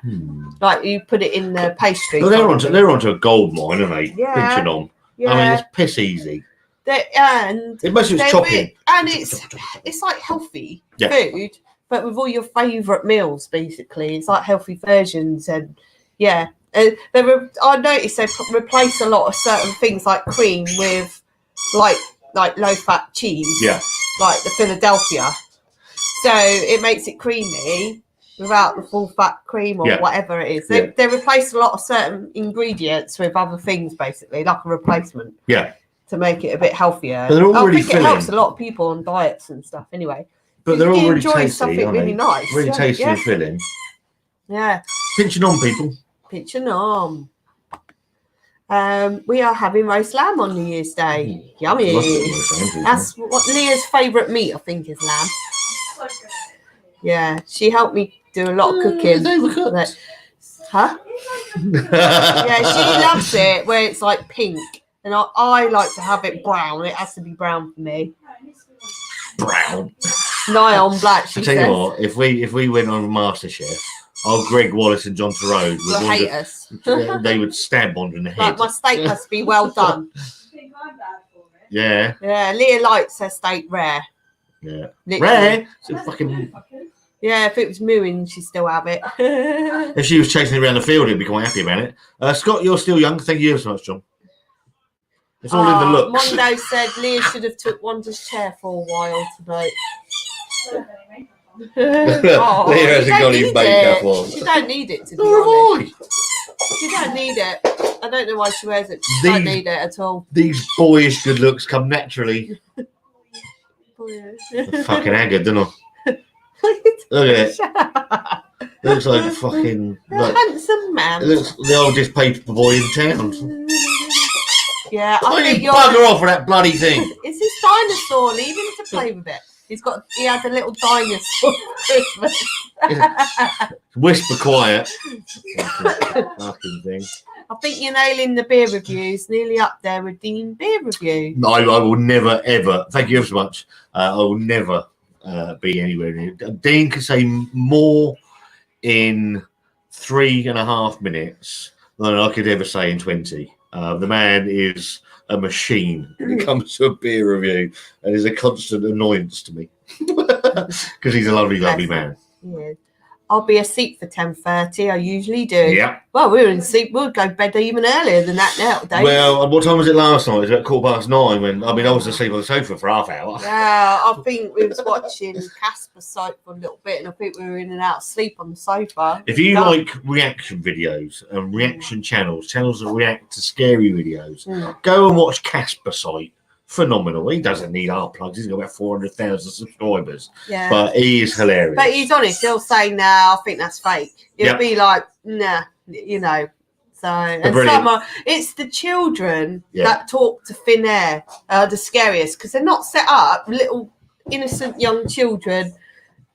like you put it in the pastry. Well, they're onto a gold mine, aren't they? Yeah. Pinch and On. Yeah. I mean, it's piss easy. And most of it's chopping. And it's like healthy food, but with all your favourite meals, basically. It's like healthy versions, and yeah. I noticed they replace a lot of certain things like cream with like low fat cheese. Yeah. Like the Philadelphia. So it makes it creamy without the full fat cream or whatever it is. They replace a lot of certain ingredients with other things, basically, like a replacement. Yeah. To make it a bit healthier. But they're already I think it helps a lot of people on diets and stuff anyway. But they're already enjoy tasty, something aren't really they? nice. Really tasty and filling. Yeah. Pinch and On, people. Pinch and On. We are having roast lamb on New Year's Day. Yummy. That's what Leah's favourite meat, I think, is lamb. So good. Yeah, she helped me do a lot of cooking. Huh? Yeah, she loves it where it's like pink. And I like to have it brown. It has to be brown for me. Brown. Nigh on black, she I tell says. you what, if we went on MasterChef, old Greg Wallace and John Turode would hate us. They would stab Bond in the head. Like, my steak has to be well done. Yeah. Yeah, Leah likes her steak rare. Yeah. Literally. Rare? So fucking... Yeah, if it was mooing, she'd still have it. If she was chasing it around the field, he'd be quite happy about it. Scott, you're still young. Thank you so much, John. It's all in the looks. Mondo said Leah should have took Wanda's chair for a while tonight. Leah hasn't got any makeup on. She don't need it, to be honest. She don't need it. I don't know why she wears it. She don't need it at all. These boyish good looks come naturally. Fucking haggard, don't I? Look at it. Looks like fucking... Like, handsome man. It looks the oldest paper boy in town. Yeah, I think you're... Bugger off with that bloody thing. It's his dinosaur. Leave him to play with it. He had a little dinosaur for Christmas. Whisper quiet. Fucking thing. I think you're nailing the beer reviews. Nearly up there with Dean beer review. No, I will never, ever. Thank you ever so much. I will never be anywhere near. Dean can say more in 3.5 minutes than I could ever say in 20. The man is a machine when it comes to a beer review and is a constant annoyance to me because he's a lovely, lovely man. Yeah. I'll be asleep for 10:30. I usually do. Yeah. Well, we were in sleep. We'll go to bed even earlier than that now, Dave. Well, what time was it last night? It was about 9:15 when I was asleep on the sofa for half hour. Yeah, I think we was watching Casper's site for a little bit, and I think we were in and out of sleep on the sofa. If you like reaction videos and reaction channels that react to scary videos, go and watch Casper site. Phenomenal. He doesn't need our plugs. He's got about 400,000 subscribers. Yeah. But he is hilarious. But he's honest. He'll say, "No, I think that's fake." He'll be like, "Nah," you know. So and it's the children that talk to thin air the scariest because they're not set up. Little innocent young children,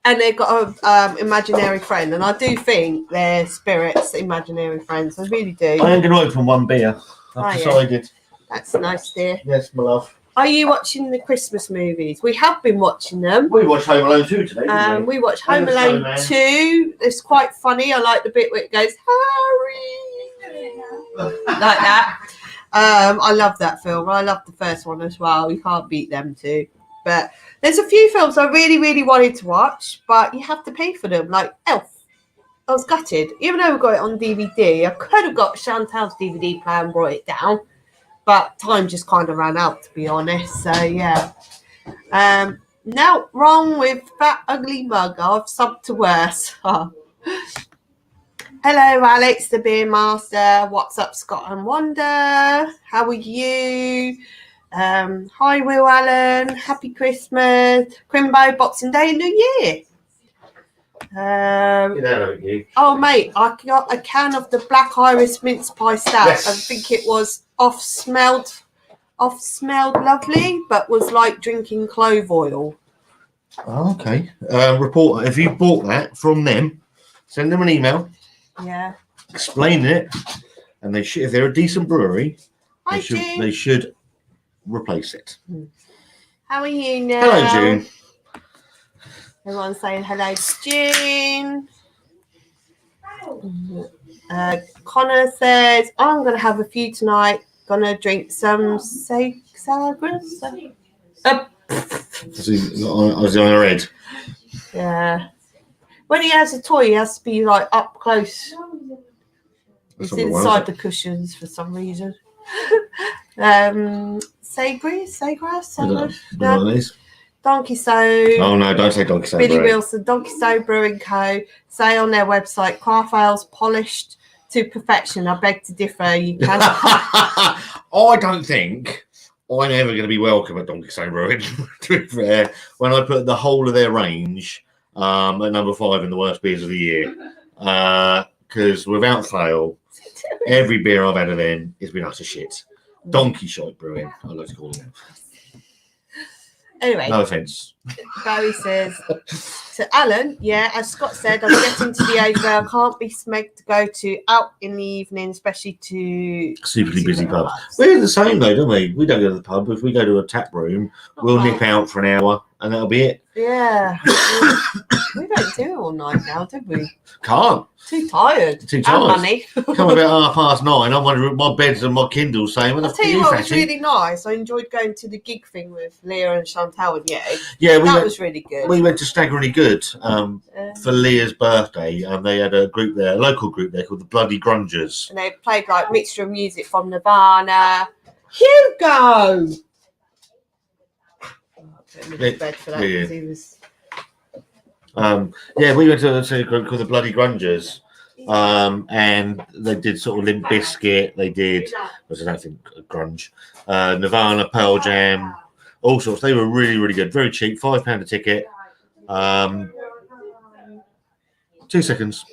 and they've got a imaginary friend. And I do think they're spirits, imaginary friends. I really do. I am going to open one beer. I've decided. That's nice, dear. Yes, my love. Are you watching the Christmas movies? We have been watching them. We watched Home Alone 2 today, didn't we? We watched Home Alone 2. It's quite funny. I like the bit where it goes, Harry, like that. I love that film. I love the first one as well. You can't beat them two. But there's a few films I really, really wanted to watch, but you have to pay for them, like Elf. I was gutted. Even though we got it on DVD, I could have got Chantal's DVD player and brought it down. But time just kind of ran out, to be honest. So, yeah. Now, wrong with Fat Ugly Mug. I've subbed to worse. Hello, Alex, the Beer Master. What's up, Scott and Wanda? How are you? Hi, Will Allen. Happy Christmas. Crimbo, Boxing Day and New Year. Oh, mate, I got a can of the Black Iris mince pie stout. Yes. I think it was off smelled lovely, but was like drinking clove oil. Oh, okay. Report if you bought that from them, send them an email. Yeah. Explain it, and they should. If they're a decent brewery, Hi, they should replace it. How are you now? Hello, June. Everyone's saying hello to June. Connor says, I'm going to have a few tonight. Going to drink some sagras. Is he on a red? Yeah. When he has a toy, he has to be like up close. It's inside the cushions for some reason. Sagras. Donkey So. Oh no, don't say Donkey So. Billy Wilson, Donkey So Brewing Co. Say on their website, craft ales polished to perfection. I beg to differ. You can. I don't think I'm ever going to be welcome at Donkey So Brewing. To be fair, when I put the whole of their range at number 5 in the worst beers of the year, because without fail, every beer I've had of them has been utter shit. Donkey Shite Brewing, I like to call them. Anyway, no offence. Barry says to Alan, yeah, as Scott said, I'm getting to the age where I can't be smegged to go to out in the evening, especially to superly busy pub. We're the same though, don't we? We don't go to the pub. If we go to a tap room, we'll nip out for an hour and that'll be it. Yeah. We don't do it all night now, do we? Can't. Too tired. Too tired. And money. Come about 9:30. I'm wondering my beds and my Kindle saying, I'll tell you what was really nice. I enjoyed going to the gig thing with Leah and Chantal and you. Yeah, that was really good. We went to Staggeringly Good for Leah's birthday, and they had a group there, a local group there called the Bloody Grungers. And they played like mixture of music from Nirvana. Hugo! Bed for that because he was. We went to a group called the Bloody Grungers, and they did sort of Limp Bizkit. They did, I don't think grunge, Nirvana, Pearl Jam, all sorts. They were really, really good. Very cheap, £5 a ticket. 2 seconds.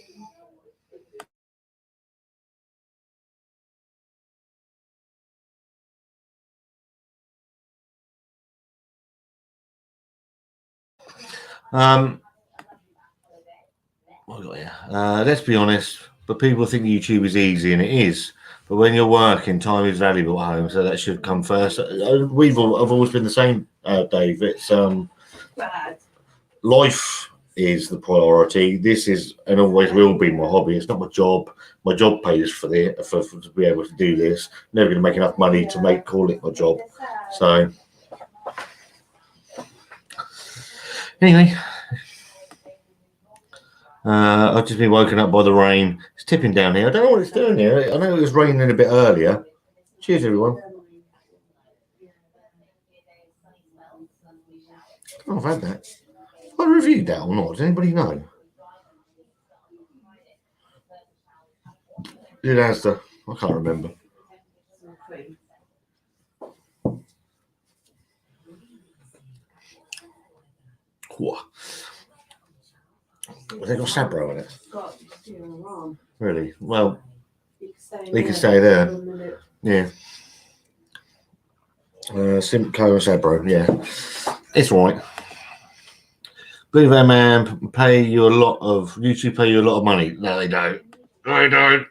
Let's be honest, but people think YouTube is easy, and it is. But when you're working, time is valuable at home, so that should come first. I've always been the same, Dave. It's life is the priority. This is and always will be my hobby. It's not my job. My job pays for to be able to do this. Never going to make enough money to call it my job. So anyway. I've just been woken up by the rain. It's tipping down here. I don't know what it's doing here. I know it was raining a bit earlier. Cheers, everyone. Oh, I've had that. Have I reviewed that or not? Does anybody know? Did Asda? I can't remember. Whoa. Has it got Sabro in it? Really? Well, they can stay there. Yeah. Simcoe and Sabro, yeah. It's right. Blue Van Man pay you a lot of YouTube pay you a lot of money. No, they don't. No, they don't.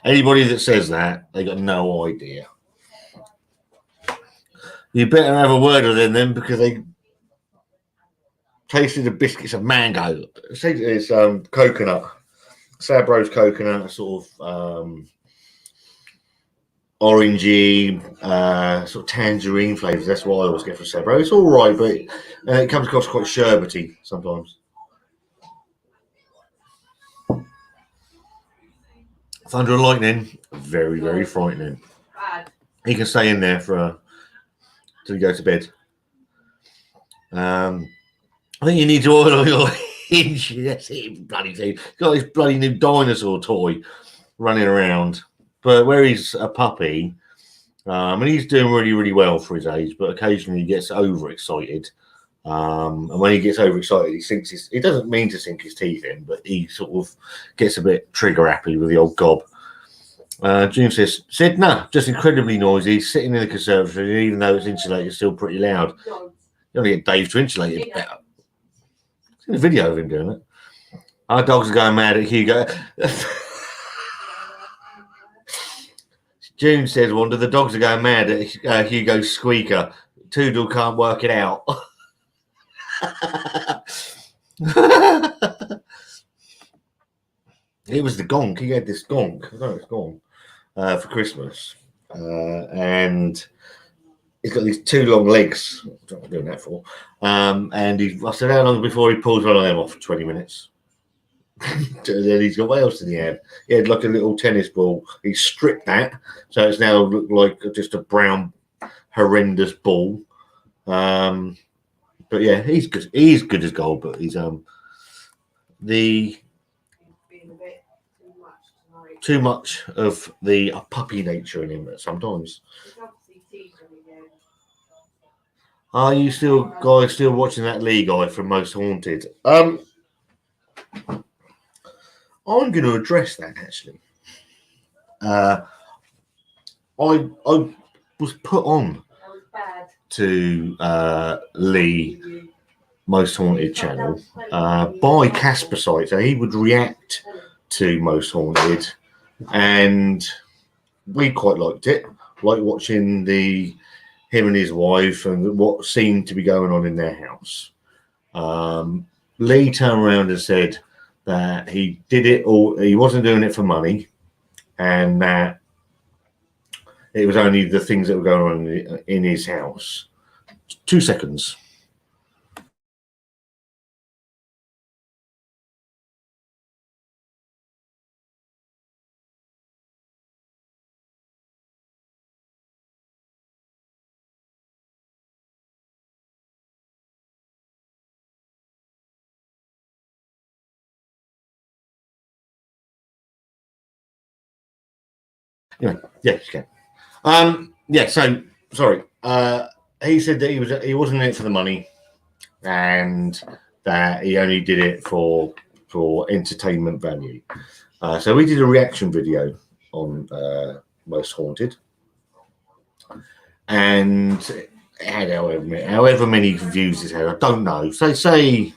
Anybody that says that, they got no idea. You better have a word with them because they tasted the biscuits of mango. It's coconut. Sabro's coconut, sort of orangey, sort of tangerine flavours. That's what I always get from Sabro. It's all right, but it comes across quite sherbety sometimes. Thunder and lightning, very, very frightening. He can stay in there till he goes to bed. I think you need to oil your hinge. That's it, bloody thing. He's got this bloody new dinosaur toy running around. But where he's a puppy, and he's doing really, really well for his age, but occasionally he gets overexcited. And when he gets overexcited, he doesn't mean to sink his teeth in, but he sort of gets a bit trigger happy with the old gob. June said, no, just incredibly noisy, sitting in the conservatory, even though it's insulated, it's still pretty loud. You only get Dave to insulate it better. I've seen a video of him doing it. Our dogs are going mad at Hugo. June says, Wanda, the dogs are going mad at Hugo's squeaker. Toodle can't work it out. It was the gonk. He had this gonk. I don't know it's gone for Christmas. And he's got these two long legs. I don't know what I'm doing that for. And I said, how long before he pulls one of them off? 20 minutes. And then he's got what else did he have? He had like a little tennis ball. He stripped that, so it's now looked like just a brown, horrendous ball. But yeah, he's good. He's good as gold, but he's too much of the puppy nature in him sometimes. Are you guys still watching that Lee guy from Most Haunted? I'm going to address that actually. I was put on to Lee Most Haunted channel by Casper site, so he would react to Most Haunted, and we quite liked it. Like watching him and his wife and what seemed to be going on in their house. Lee turned around and said that he did it all. He wasn't doing it for money, and that it was only the things that were going on in his house. 2 seconds. Yeah, you can. Yeah, so sorry. He said that he wasn't in it for the money, and that he only did it for entertainment value. So we did a reaction video on Most Haunted, and it had however many views it had. I don't know. So say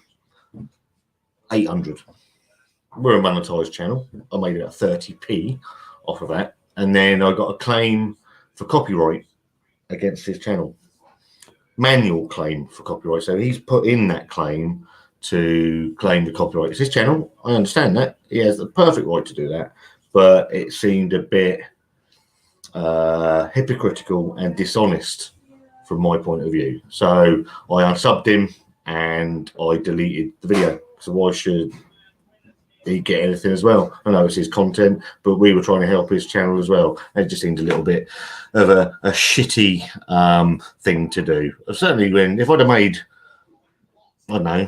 800. We're a monetized channel. I made about 30p off of that. And then I got a claim for copyright against his channel. Manual claim for copyright. So he's put in that claim to claim the copyright. It's his channel. I understand that. He has the perfect right to do that. But it seemed a bit hypocritical and dishonest from my point of view. So I unsubbed him and I deleted the video. So why should he'd get anything as well. I know it's his content, but we were trying to help his channel as well. It just seemed a little bit of a shitty thing to do. Certainly, if I'd have made, I don't know,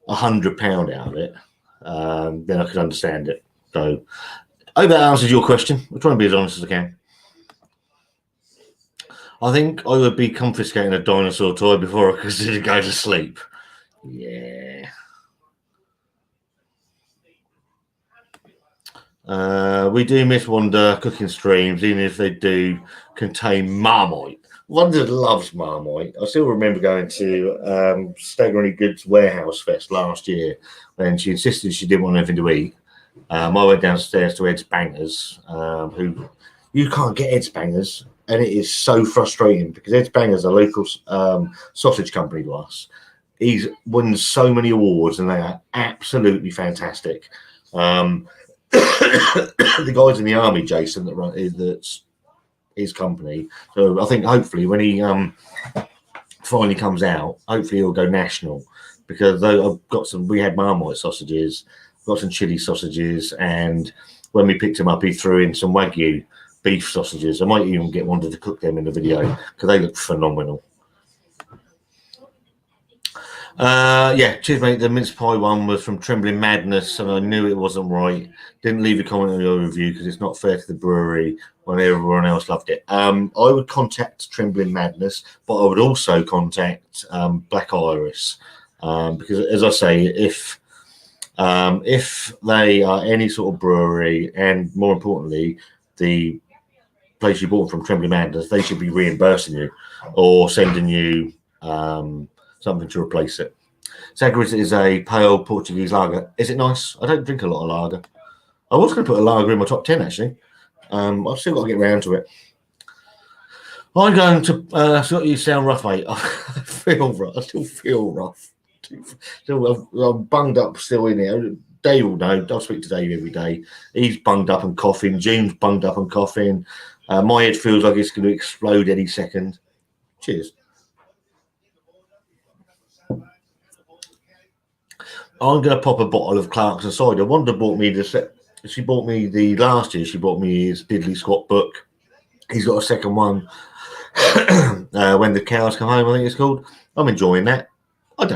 £100 out of it, then I could understand it. So I hope that answers your question. I'm trying to be as honest as I can. I think I would be confiscating a dinosaur toy before I could go to sleep. Yeah. We do miss Wanda cooking streams, even if they do contain Marmite. Wanda loves Marmite. I still remember going to Staggering Goods Warehouse Fest last year when she insisted she didn't want anything to eat. I went downstairs to Ed's Bangers, who you can't get Ed's Bangers, and it is so frustrating because Ed's Bangers are a local sausage company to us. He's won so many awards, and they are absolutely fantastic. The guys in the army, Jason, that's his company. So I think hopefully when he finally comes out, hopefully he'll go national, because I've got some. We had Marmite sausages, got some chili sausages, and when we picked him up, he threw in some Wagyu beef sausages. I might even get Wanda to cook them in the video because they look phenomenal. Yeah, cheers, mate. The mince pie one was from Trembling Madness, and I knew it wasn't right. Didn't leave a comment on your review because it's not fair to the brewery when everyone else loved it. I would contact Trembling Madness, but I would also contact Black Iris, because, as I say, if they are any sort of brewery, and more importantly, the place you bought from Trembling Madness, they should be reimbursing you or sending you something to replace it. Sagres is a pale Portuguese lager. Is it nice? I don't drink a lot of lager. I was going to put a lager in my top 10, actually. I've still got to get around to it. I'm going to... Scott, you sound rough, mate. I feel rough. I still feel rough. I'm bunged up still in here. Dave will know. I'll speak to Dave every day. He's bunged up and coughing. June's bunged up and coughing. My head feels like it's going to explode any second. Cheers. I'm going to pop a bottle of Clarkson cider. Wanda bought me this. She bought me the last year. She bought me his Diddley Squat book. He's got a second one. When the Cows Come Home, I think it's called. I'm enjoying that. I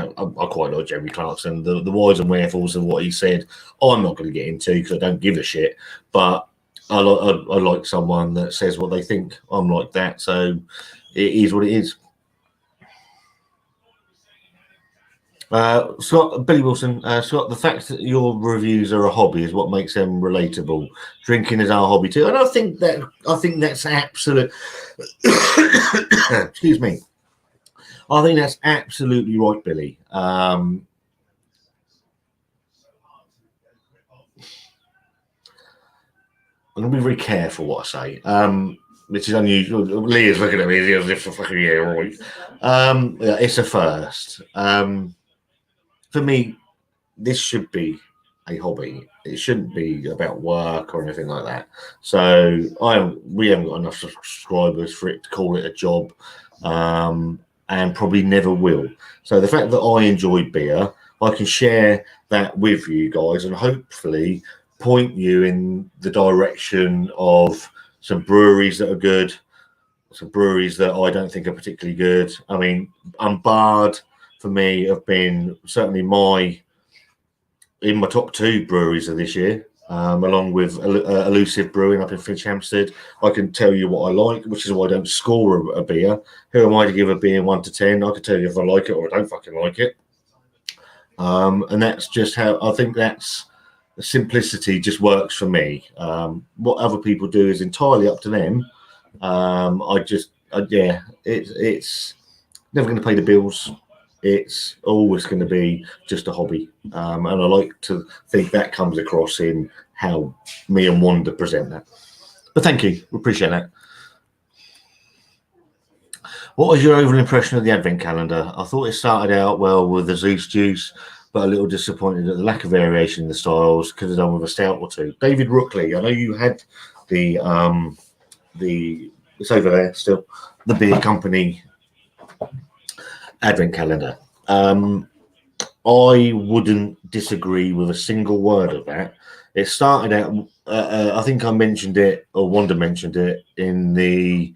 quite like Jeremy Clarkson. The whys and wherefores of what he said, I'm not going to get into because I don't give a shit. But I like someone that says what they think. I'm like that, so it is what it is. Scott, Billy Wilson, Scott, the fact that your reviews are a hobby is what makes them relatable. Drinking is our hobby too, and I think that's absolute. Excuse me. I think that's absolutely right, Billy. I'm going to be very careful what I say, which is unusual. Leah's looking at me as if fucking yeah, right. Yeah, it's a first. For me, this should be a hobby. It shouldn't be about work or anything like that. So we haven't got enough subscribers for it to call it a job, and probably never will. So the fact that I enjoy beer, I can share that with you guys and hopefully point you in the direction of some breweries that are good, some breweries that I don't think are particularly good. I mean, Unbarred for me have been certainly in my top 2 breweries of this year, along with Elusive Brewing up in Finchampstead. I can tell you what I like, which is why I don't score a beer. Who am I to give a beer 1 to 10? I can tell you if I like it or I don't fucking like it. And that's just how I think that's simplicity just works for me. What other people do is entirely up to them. It's never going to pay the bills. It's always going to be just a hobby. And I like to think that comes across in how me and Wanda present that. But thank you. We appreciate that. What was your overall impression of the Advent calendar? I thought it started out well with the Zeus juice, but a little disappointed at the lack of variation in the styles. Could have done with a stout or 2. David Rookley, I know you had the it's over there still, the beer company Advent calendar. I wouldn't disagree with a single word of that. It started out, I think I mentioned it, or Wanda mentioned it in the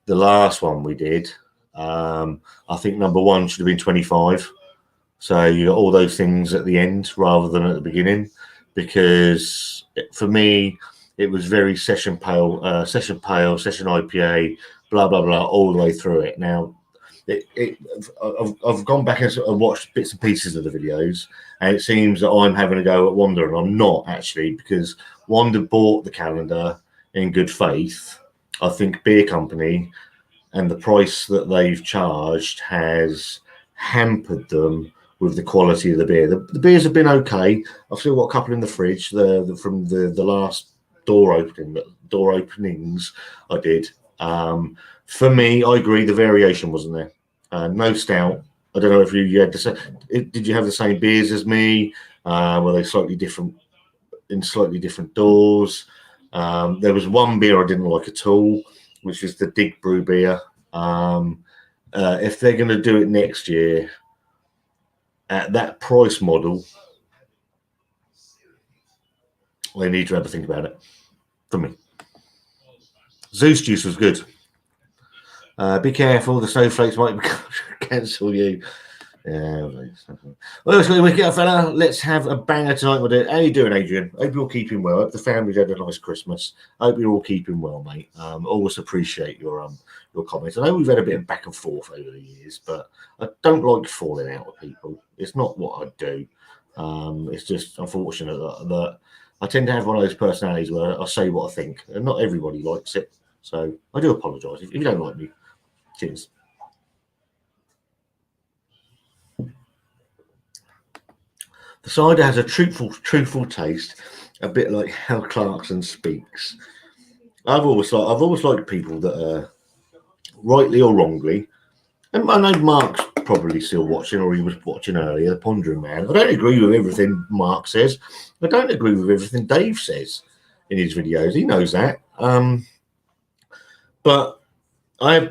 last one we did. I think number one should have been 25. So you got all those things at the end rather than at the beginning, because for me it was very session pale, session IPA, blah blah blah, all the way through it. Now, I've gone back and watched bits and pieces of the videos, and it seems that I'm having a go at Wanda, and I'm not actually, because Wanda bought the calendar in good faith. I think Beer Company and the price that they've charged has hampered them with the quality of the beer. The beers have been okay. I've still got a couple in the fridge. From the last door openings I did. For me, I agree, the variation wasn't there. No stout. I don't know if you had the same. Did you have the same beers as me? Were they slightly different in slightly different doors? There was one beer I didn't like at all, which is the Dig Brew beer. If they're going to do it next year at that price model, they need to have a think about it. For me, Zeus Juice was good. Be careful, the snowflakes might cancel you. Yeah. Well, it's wicked up, fella. Let's have a banger tonight with it. How you doing, Adrian? Hope you're all keeping well. Hope the family's had a nice Christmas. Hope you're all keeping well, mate. Always appreciate your comments. I know we've had a bit of back and forth over the years, but I don't like falling out with people. It's not what I do. It's just unfortunate that I tend to have one of those personalities where I say what I think, and not everybody likes it. So I do apologise if you don't like me. Cheers. The cider has a truthful taste, a bit like how Clarkson speaks. I've always liked people that are, rightly or wrongly, and I know Mark's probably still watching, or he was watching earlier, The Pondering Man. I don't agree with everything Mark says. I don't agree with everything Dave says in his videos. He knows that. But I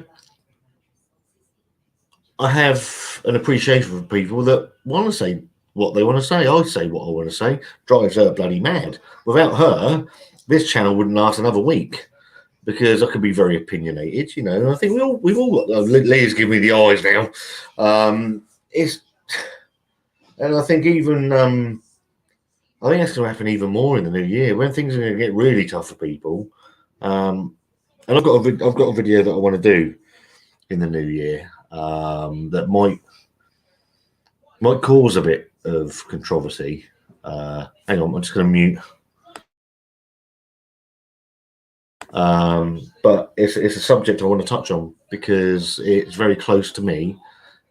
have an appreciation for people that want to say what they want to say. I say what I want to say. Drives her bloody mad. Without her, this channel wouldn't last another week, because I could be very opinionated, you know. And I think we've all got. Leah's giving me the eyes now. And I think even I think that's going to happen even more in the new year, when things are going to get really tough for people. And I've got a video that I want to do in the new year that might cause a bit of controversy. Hang on, I'm just going to mute. But it's a subject I want to touch on because it's very close to me,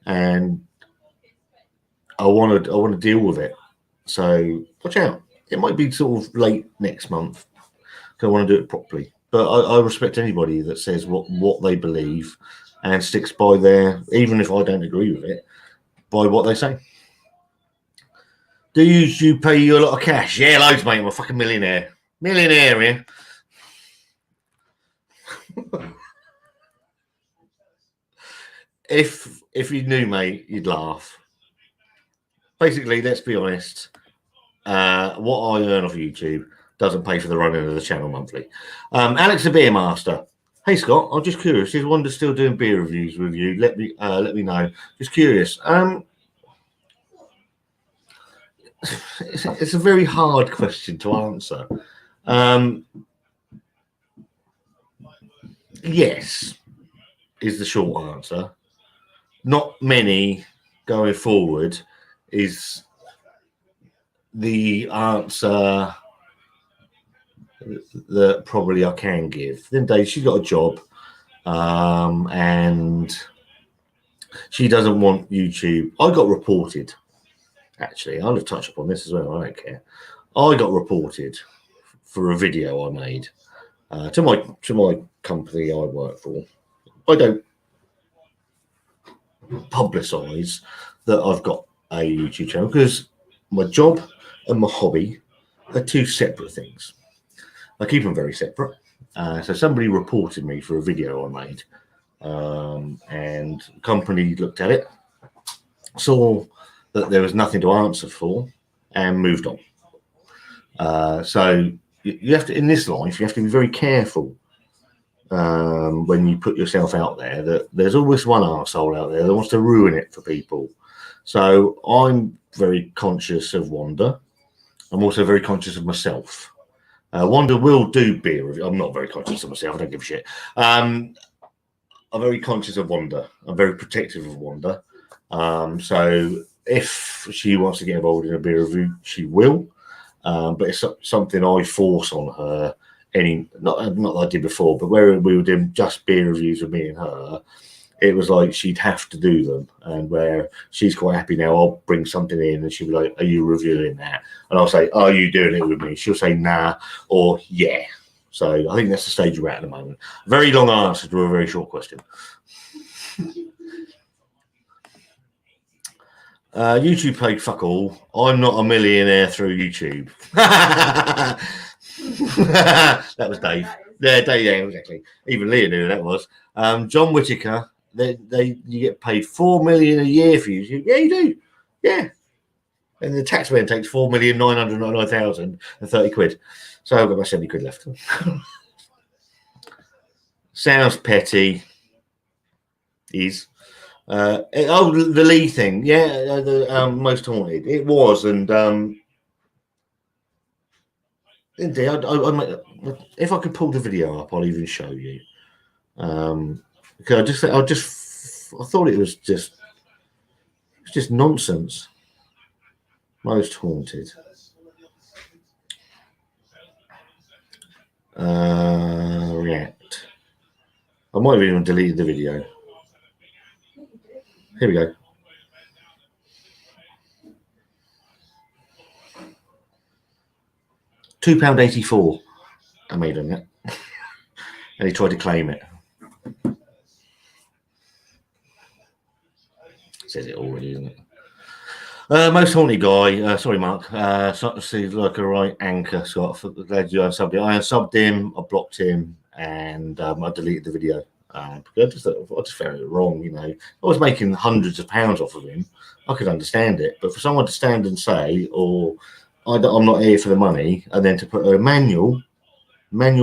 and I want to deal with it. So watch out. It might be sort of late next month, because I want to do it properly. But I respect anybody that says what they believe and sticks by their, even if I don't agree with it, by what they say. Do you pay you a lot of cash? Yeah, loads, mate. I'm a fucking millionaire. Millionaire, yeah. If you knew, mate, you'd laugh. Basically, let's be honest. What I earn off YouTube doesn't pay for the running of the channel monthly. Alex the Beer Master. Hey Scott, I'm just curious. Is Wanda still doing beer reviews with you? Let me know. Just curious. It's a very hard question to answer. Yes, is the short answer. Not many going forward is the answer that probably I can give. Then Dave, she's got a job, and she doesn't want YouTube. I got reported. Actually, I'll touch upon this as well. I don't care. I got reported for a video I made to my company I work for. I don't publicise that I've got a YouTube channel, because my job and my hobby are two separate things. I keep them very separate. So somebody reported me for a video I made, and the company looked at it, saw that there was nothing to answer for and moved on. So you have to, in this life, you have to be very careful when you put yourself out there, that there's always one arsehole out there that wants to ruin it for people. So I'm very conscious of Wanda. I'm also very conscious of myself. Wanda will do beer review. I'm not very conscious of myself. I don't give a shit. I'm very conscious of Wanda. I'm very protective of Wanda. So if she wants to get involved in a beer review, she will. But it's something I force on her. Not that I did before, but where we were doing just beer reviews with me and her, it was like she'd have to do them. And where she's quite happy now, I'll bring something in and she'll be like, "Are you reviewing that?" And I'll say, "Are you doing it with me?" She'll say, "Nah," or "Yeah." So I think that's the stage we're at the moment. Very long answer to a very short question. YouTube paid fuck all. I'm not a millionaire through YouTube. That was Dave. Yeah, Dave, yeah, exactly. Even Leah knew who that was. John Whittaker, you get paid $4 million a year for YouTube. Yeah, you do. Yeah. And the taxman takes 4,999,030 quid. So I've got my 70 quid left. Sounds petty. Is. The Lee thing, yeah, the Most Haunted. It was, and indeed, if I could pull the video up, I'll even show you. Because I thought it was just nonsense. Most Haunted. React. I might have even deleted the video. Here we go. £2.84 I made on it. And he tried to claim it. Says it already, isn't it? Most Haunted guy. Sorry, Mark. Seems like a right anchor, Scott. Glad you unsubbed him. I unsubbed him, I blocked him, and I deleted the video. I just found it wrong, you know. I was making hundreds of pounds off of him. I could understand it, but for someone to stand and say, I'm not here for the money, and then to put a manual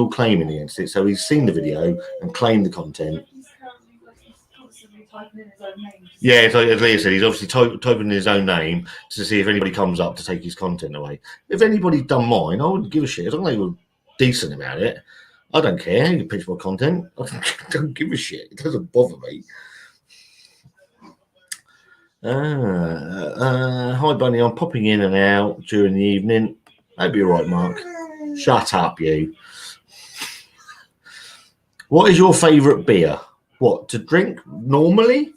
claiming against it, so he's seen the video and claimed the content. Yeah, so as Leah said, he's obviously typing in his own name to see if anybody comes up to take his content away. If anybody's done mine, I wouldn't give a shit. As long as they were decent about it, I don't care. You can pitch my content. I don't give a shit. It doesn't bother me. Hi, Bunny. I'm popping in and out during the evening. That'd be all right, Mark. Shut up, you. What is your favourite beer? What, to drink normally?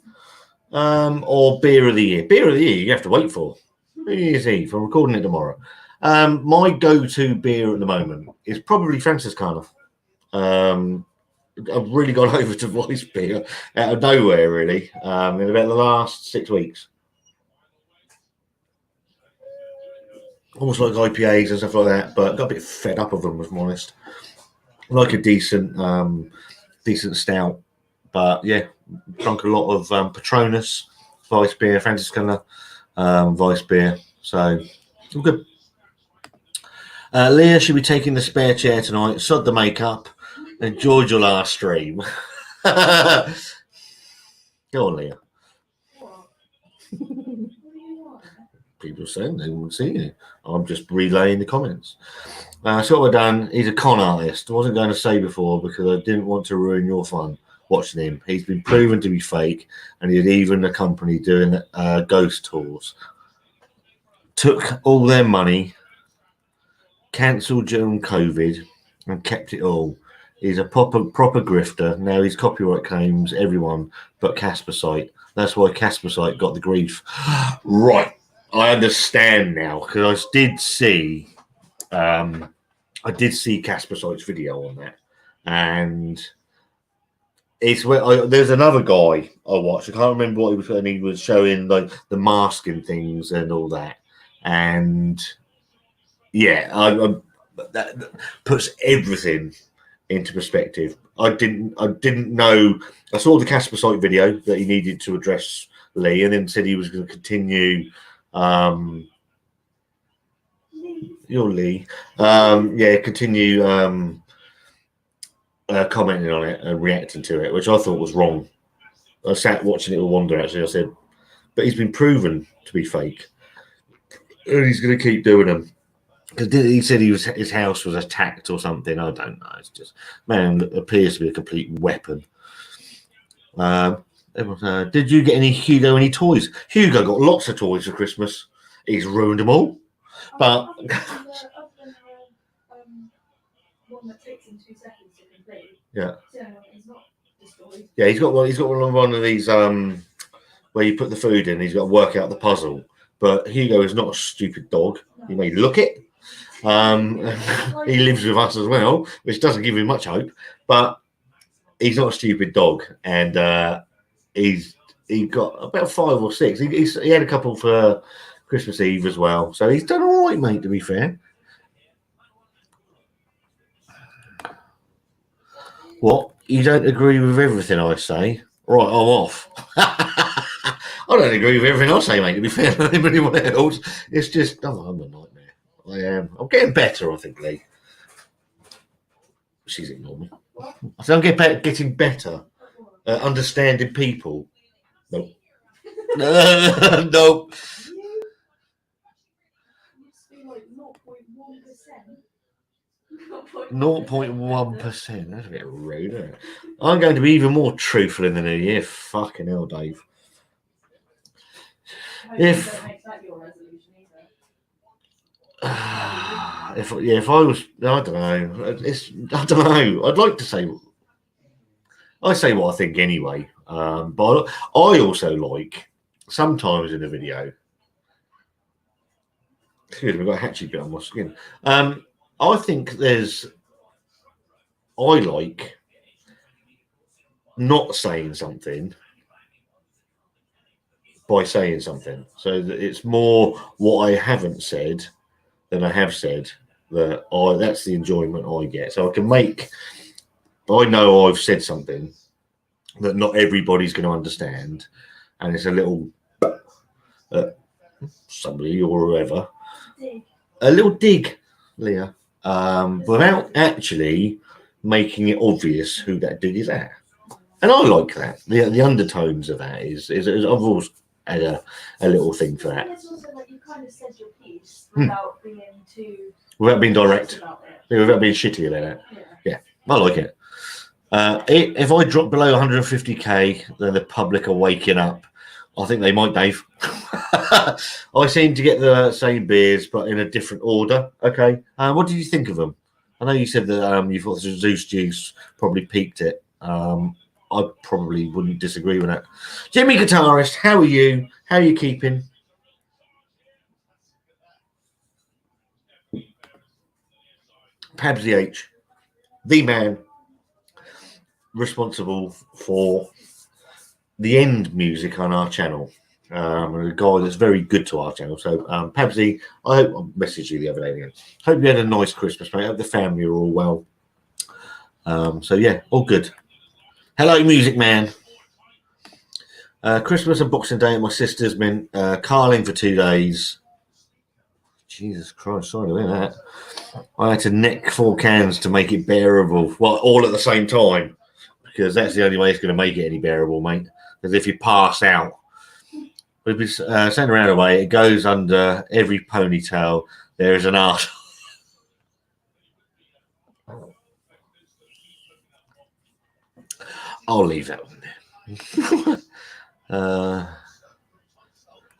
Or beer of the year? Beer of the year you have to wait for. New Year's Eve. I'm recording it tomorrow. My go-to beer at the moment is probably Franciscana. I've really gone over to voice beer out of nowhere, really, in about the last 6 weeks. Almost like IPAs and stuff like that, but got a bit fed up of them, if I'm honest. I like a decent stout, but yeah, drunk a lot of Patronus, Vice beer, Franciscana, Vice beer. So I'm good. Leah should be taking the spare chair tonight. Sod the makeup. Enjoyed your last stream. Go on, Leah. People saying they won't see you. I'm just relaying the comments. So what I've done, he's a con artist. I wasn't going to say before because I didn't want to ruin your fun watching him. He's been proven to be fake, and he had even a company doing ghost tours. Took all their money, cancelled during COVID, and kept it all. He's a proper grifter. Now he's copyright claims everyone but Casper. That's why Casper got the grief. Right, I understand now because I did see Casper video on that, and it's where there's another guy I watched. I can't remember what he was, and he was showing like the masking things and all that, and yeah, that puts everything into perspective. I didn't know. I saw the Casper video that he needed to address Lee, and then said he was going to continue You're Lee. Continue commenting on it and reacting to it, which I thought was wrong. I sat watching it with wonder, actually. I said, but he's been proven to be fake. And he's going to keep doing them. Because he said his house was attacked or something. I don't know. It's just, man, appears to be a complete weapon. Did you get Hugo any toys? Hugo got lots of toys for Christmas. He's ruined them all. But one that takes him 2 seconds to complete. Yeah. So it's not destroyed. Yeah, he's got one of these where you put the food in. He's got to work out the puzzle. But Hugo is not a stupid dog. No. He may look it. He lives with us as well, which doesn't give him much hope. But he's not a stupid dog, and he got about 5 or 6. He had a couple for Christmas Eve as well, so he's done all right, mate. To be fair. What? You don't agree with everything I say? Right, I'm off. I don't agree with everything I say, mate. To be fair to anyone else, it's just I'm a nightmare. I am. I'm getting better, I think, Lee. She's ignoring me. I said I'm getting better. Understanding people. Nope. Nope. Must be like 0.1%. 0.1%. That's a bit rude, isn't it? I'm going to be even more truthful in the new year. Fucking hell, Dave. If I was, I don't know. I don't know. I'd like to say, I say what I think anyway. But I also like sometimes in a video. Excuse me, I've got a hatchet bit on my skin. I think I like not saying something by saying something, so that it's more what I haven't said than I have said. That's the enjoyment I get. So I know I've said something that not everybody's going to understand, and it's a little somebody or whoever, a little dig, Leah, without actually making it obvious who that dig is at. And I like that. The undertones of that is I've always had a little thing for that. And it's also like you kind of said your piece without being too... Without being direct. Without being shitty about it. Yeah, I like it. If I drop below 150k, then the public are waking up. I think they might, Dave. I seem to get the same beers, but in a different order. Okay. What did you think of them? I know you said that you thought the Zeus juice probably peaked it. I probably wouldn't disagree with that. Jimmy Guitarist, how are you? How are you keeping? Pabsy H, the man responsible for the end music on our channel. A guy that's very good to our channel. So, Pabsy, I messaged you the other day again. Hope you had a nice Christmas, mate. Hope the family are all well. So, yeah, all good. Hello, Music Man. Christmas and Boxing Day at my sister's meant carling for 2 days. Jesus Christ, sorry to hear that. I had to neck 4 cans to make it bearable. Well, all at the same time, because that's the only way it's going to make it any bearable, mate. Because if you pass out, we've been sent around a way, it goes under every ponytail. There is an art. I'll leave that one there.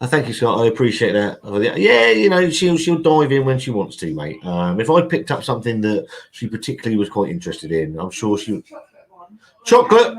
Thank you, Scott. I appreciate that. Yeah, you know, she'll dive in when she wants to, mate. If I picked up something that she particularly was quite interested in, I'm sure she would. Chocolate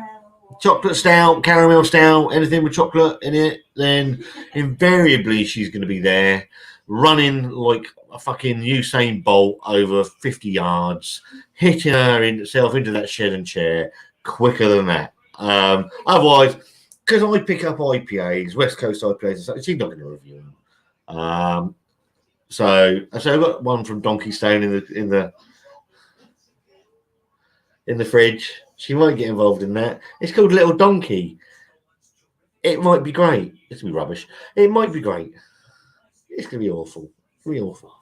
stout, caramel stout, anything with chocolate in it, then invariably she's going to be there running like a fucking Usain Bolt over 50 yards, hitting herself into that shed and chair quicker than that. Otherwise, because I pick up IPAs, West Coast IPAs, and stuff, she's not going to review them. So I've got one from Donkey Stone in the fridge. She might get involved in that. It's called Little Donkey. It might be great. It's going to be rubbish. It might be great. It's going to be awful. Really awful.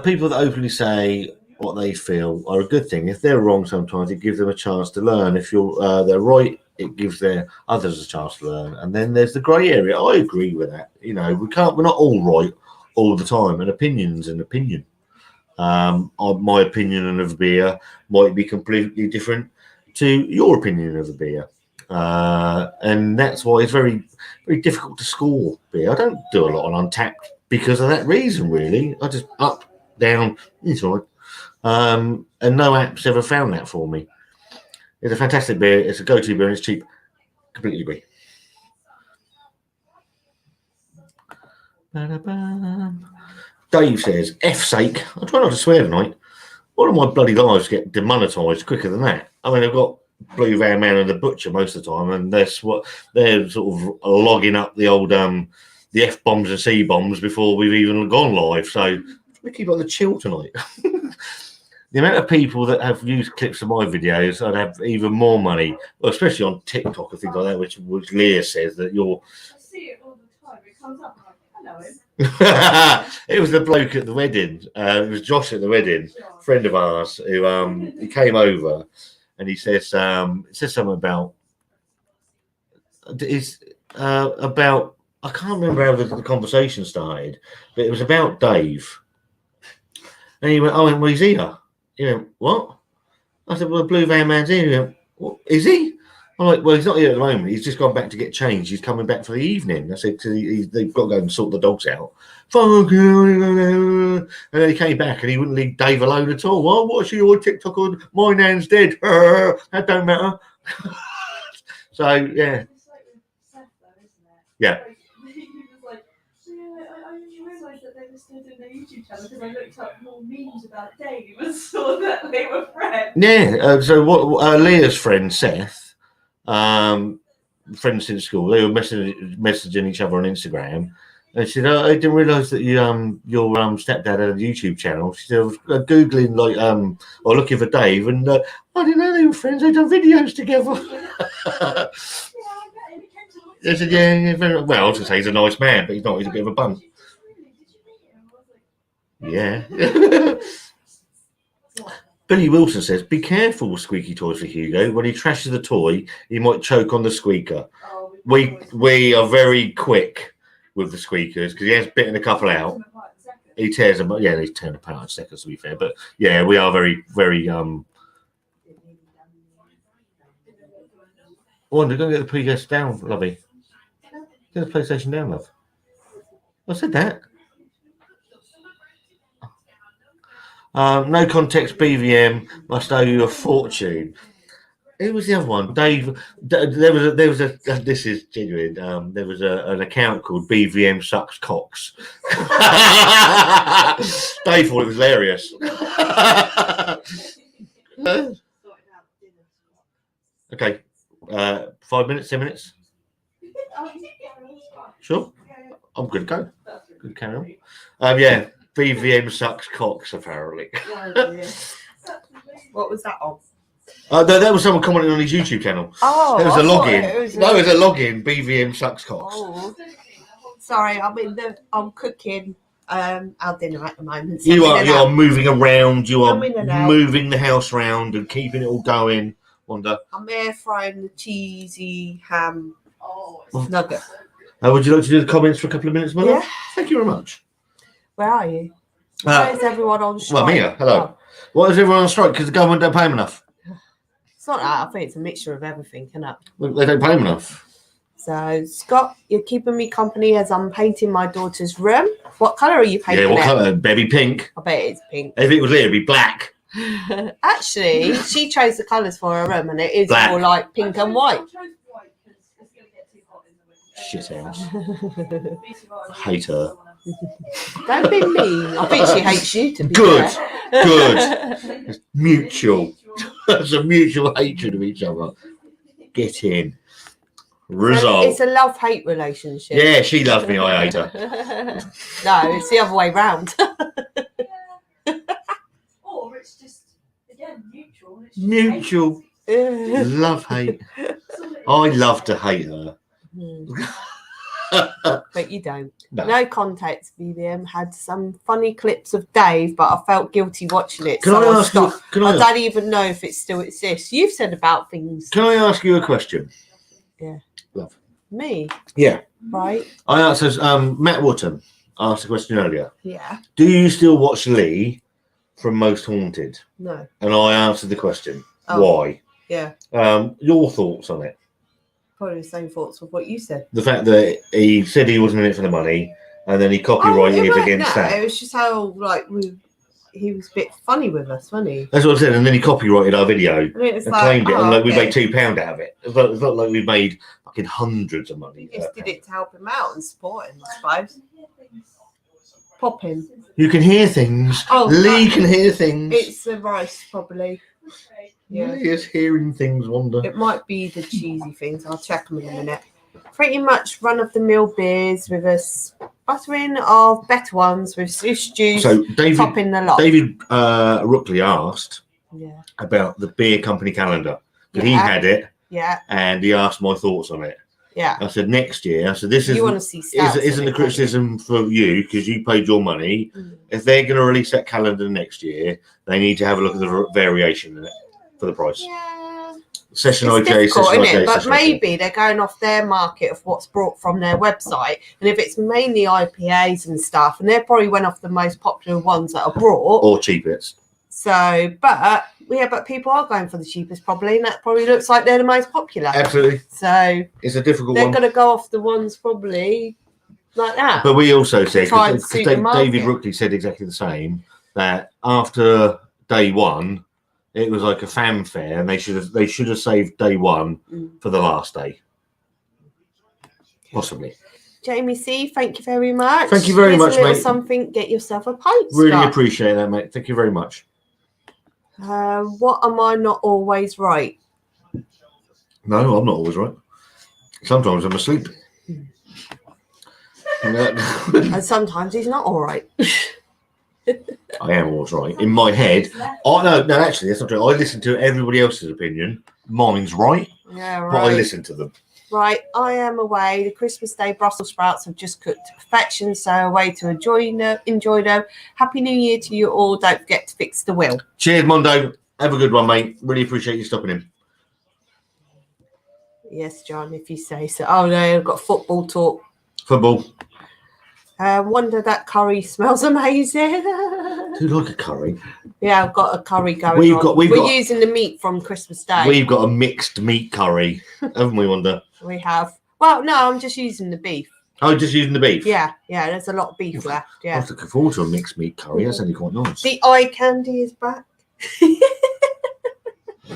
People that openly say what they feel are a good thing. If they're wrong, sometimes it gives them a chance to learn. If they're right, it gives their others a chance to learn. And then there's the grey area. I agree with that. You know, we're not all right all the time. An opinion's an opinion. My opinion of a beer might be completely different to your opinion of a beer. And that's why it's very, very difficult to score beer. I don't do a lot on Untapped because of that reason, really. I just up, down, it's all right. And no app's ever found that for me. It's a fantastic beer. It's a go-to beer and it's cheap. Completely agree. Dave says, F's sake, I try not to swear tonight. All of my bloody lives get demonetised quicker than that. I mean, I've got Blue Van Man and the Butcher most of the time, and they're sort of logging up the old the F-bombs and C-bombs before we've even gone live. So we keep on the chill tonight. The amount of people that have used clips of my videos, I'd have even more money, well, especially on TikTok and things like that, which Leah says that you're. I see it all the time. It comes up. I'm like, hello. It was the bloke at the wedding. It was Josh at the wedding, friend of ours, who he came over and he says something about about I can't remember how the conversation started, but it was about Dave. And he went, well, he's here. He went, what? I said, well, the Blue Van Man's here. He went, what, is he? I'm like, well, he's not here at the moment. He's just gone back to get changed. He's coming back for the evening. I said, they've got to go and sort the dogs out. Fuck you. And then he came back and he wouldn't leave Dave alone at all. Well, what's your TikTok on? My nan's dead. That don't matter. So, yeah. It's like with Seth, though, isn't it? Yeah. He was like, I only realised that they were still doing their YouTube channel because I looked up more memes about Dave and saw that they were friends. Yeah. So what Leah's friend, Seth, friends since school, they were messaging each other on Instagram. And she said, I didn't realise that your stepdad had a YouTube channel. She said, I was Googling, or looking for Dave, and I didn't know they were friends. They'd done videos together. I said, yeah, very well. I was going to say he's a nice man, but he's not. He's a bit of a bum. Yeah. Billy Wilson says, be careful with squeaky toys for Hugo. When he trashes the toy, he might choke on the squeaker. We are very quick with the squeakers because he has bitten a couple out. He tears them. Yeah, they turn apart in seconds, to be fair. But yeah, we are very, very. Wanda, go and get the PS down, lovey. Get the PlayStation down, love. I said that. No context BVM must owe you a fortune. Who was the other one? Dave. There was a. This is genuine. There was an account called BVM Sucks Cocks. Dave thought it was hilarious. Okay, 5 minutes, 10 minutes. Sure, I'm good to go. Good carry on. Yeah, BVM Sucks Cocks apparently. What was that on? That was someone commenting on his YouTube channel. Oh, it was a login. It was a login. BVM Sucks Cocks. Oh, sorry, I'm cooking our dinner at the moment. So You are moving around. You are out. moving the house round and keeping it all going. Wanda. I'm air frying the cheesy ham nugget. Would you like to do the comments for a couple of minutes, Mother? Yeah. Thank you very much. Where are you? Where is everyone on strike? Well, I'm here. Hello. Oh. Why is everyone on strike? Because the government don't pay them enough. It's not that. I think it's a mixture of everything, isn't it? Well, they don't pay them enough. So, Scott, you're keeping me company as I'm painting my daughter's room. What colour are you painting? Yeah, what it? colour? Baby pink. I bet it's pink. If it was Leah, it'd be black. Actually, she chose the colours for her room, and it is Black. more like pink and white. Shit house. I hate her. Don't be mean. I think she hates you, to be Good. fair. Good. It's mutual. It's a mutual hatred of each other. Get in. Result. It's a love-hate relationship. Yeah, she loves me. I hate her. No, it's the other way round. Or it's just, again, mutual. It's just Mutual. Love hate. I love to hate her. But you don't. No. No Context BBM had some funny clips of Dave, but I felt guilty watching it. Can so I ask you? stopped. Can I I? don't even know if it still exists. You've said about things. Can I ask you a question? Yeah. Love. Me? Yeah. Right? I answered. Matt Wotton asked a question earlier. Yeah. Do you still watch Lee from Most Haunted? No. And I answered the question. Oh. Why? Yeah. Your thoughts on it? Probably the same thoughts with what you said. The fact that he said he wasn't in it for the money, and then he copyrighted against that. It was just how he was a bit funny with us, wasn't he? That's what I said. And then he copyrighted our video And it was and like, claimed it, and like we okay. made £2 out of it. It's not like we made fucking hundreds of money. We just did it to help him out and support him, I suppose. Pop him. You can hear things. Oh, Lee can hear things. It's the rice, probably. Yeah. Lee is hearing things, Wanda. It might be the cheesy things. I'll check them in a minute. Pretty much run-of-the-mill beers with a sputtering of better ones with Swiss juice So topping the lot. David Rookley asked Yeah. about the beer company calendar. But he Yeah. had it, Yeah. and he asked my thoughts on it. Yeah. I said next year. I said this You want to see stouts isn't in the it, criticism for you because you paid your money. Mm. If they're going to release that calendar next year, they need to have a look at the variation in it for the price. Yeah. Session It's IJ, difficult, session isn't IJ, it? But session IJ. maybe they're going off their market of what's brought from their website. And if it's mainly IPAs and stuff, and they probably went off the most popular ones that are brought. Or cheapest. So, but people are going for the cheapest probably, and that probably looks like they're the most popular. Absolutely. So It's a difficult they're one. going to go off the ones probably like that. But we also said, try and because suit the market. David Rookley said exactly the same, that after day one, it was like a fanfare, and they should have saved day one for the last day. Possibly. Jamie C, thank you very much. Thank you very Here's much, a little mate. something. Get yourself a pint. Really Scott. appreciate that, mate. Thank you very much. What am I not always right? No, I'm not always right. Sometimes I'm asleep. And sometimes he's not all right. I am always right. In my head. Oh, no, actually, that's not true. I listen to everybody else's opinion. Mine's right, Yeah, but I right. listen to them. Right, I am away. The Christmas Day Brussels sprouts have just cooked to perfection, so away to enjoy them. Happy New Year to you all. Don't forget to fix the wheel. Cheers, Mondo. Have a good one, mate. Really appreciate you stopping in. Yes, John, if you say so. Oh, no, I've got football talk. Football. Wonder that curry smells amazing. Do you like a curry? Yeah, I've got a curry going We've on. got- We're using the meat from Christmas Day. We've got a mixed meat curry, haven't we, Wanda? We have. Well, no, I'm just using the beef. Oh, just using the beef? Yeah, there's a lot of beef left. I Yeah. was looking forward to a mixed meat curry. That's only quite nice. The eye candy is back.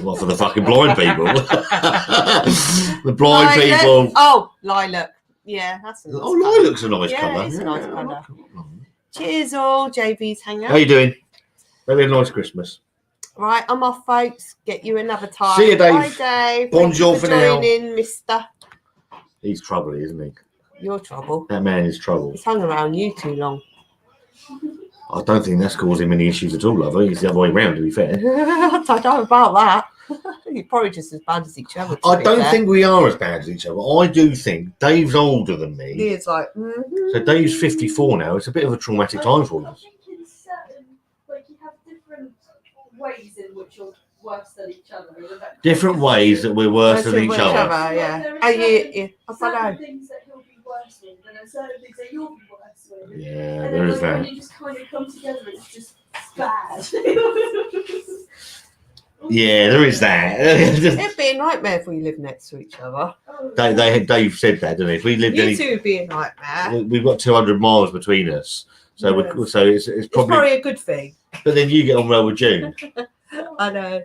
Not for the fucking blind people. The blind Lilac. people. Oh, lilac. Yeah, that's a nice Oh, colour. lilac's a nice Yeah, colour. it's a nice colour. Oh. Cheers all, JV's How hangout. you doing? Hope you had a nice Christmas. Right, I'm off, folks. Get you another time. See you, Dave. Bye, Dave. Bonjour Thank you for now. joining, mister. He's trouble, isn't he? Your trouble. That man is trouble. He's hung around you too long. I don't think that's causing any issues at all, love. I think it's the other way around, to be fair. I don't know about that. You're probably just as bad as each other. to I be don't fair. think we are as bad as each other. I do think Dave's older than me. He is like. So Dave's 54 now. It's a bit of a traumatic time for I us. think in certain, like you have different ways in which you're worse than each other. Different ways that we're worse than each other. Yeah. There are Oh, yeah. certain I don't know. things that he'll be worse with, and there are certain things that you'll be worse with. Yeah, And there then is when that. you just kind of come together, it's just bad. Yeah, there is that. It'd be a nightmare if we lived next to each other. Dave said that, didn't he? If we lived You two would be a nightmare. we've got 200 miles between us. So Yes. it's It's probably, probably a good thing. but then you get on well with June. I know.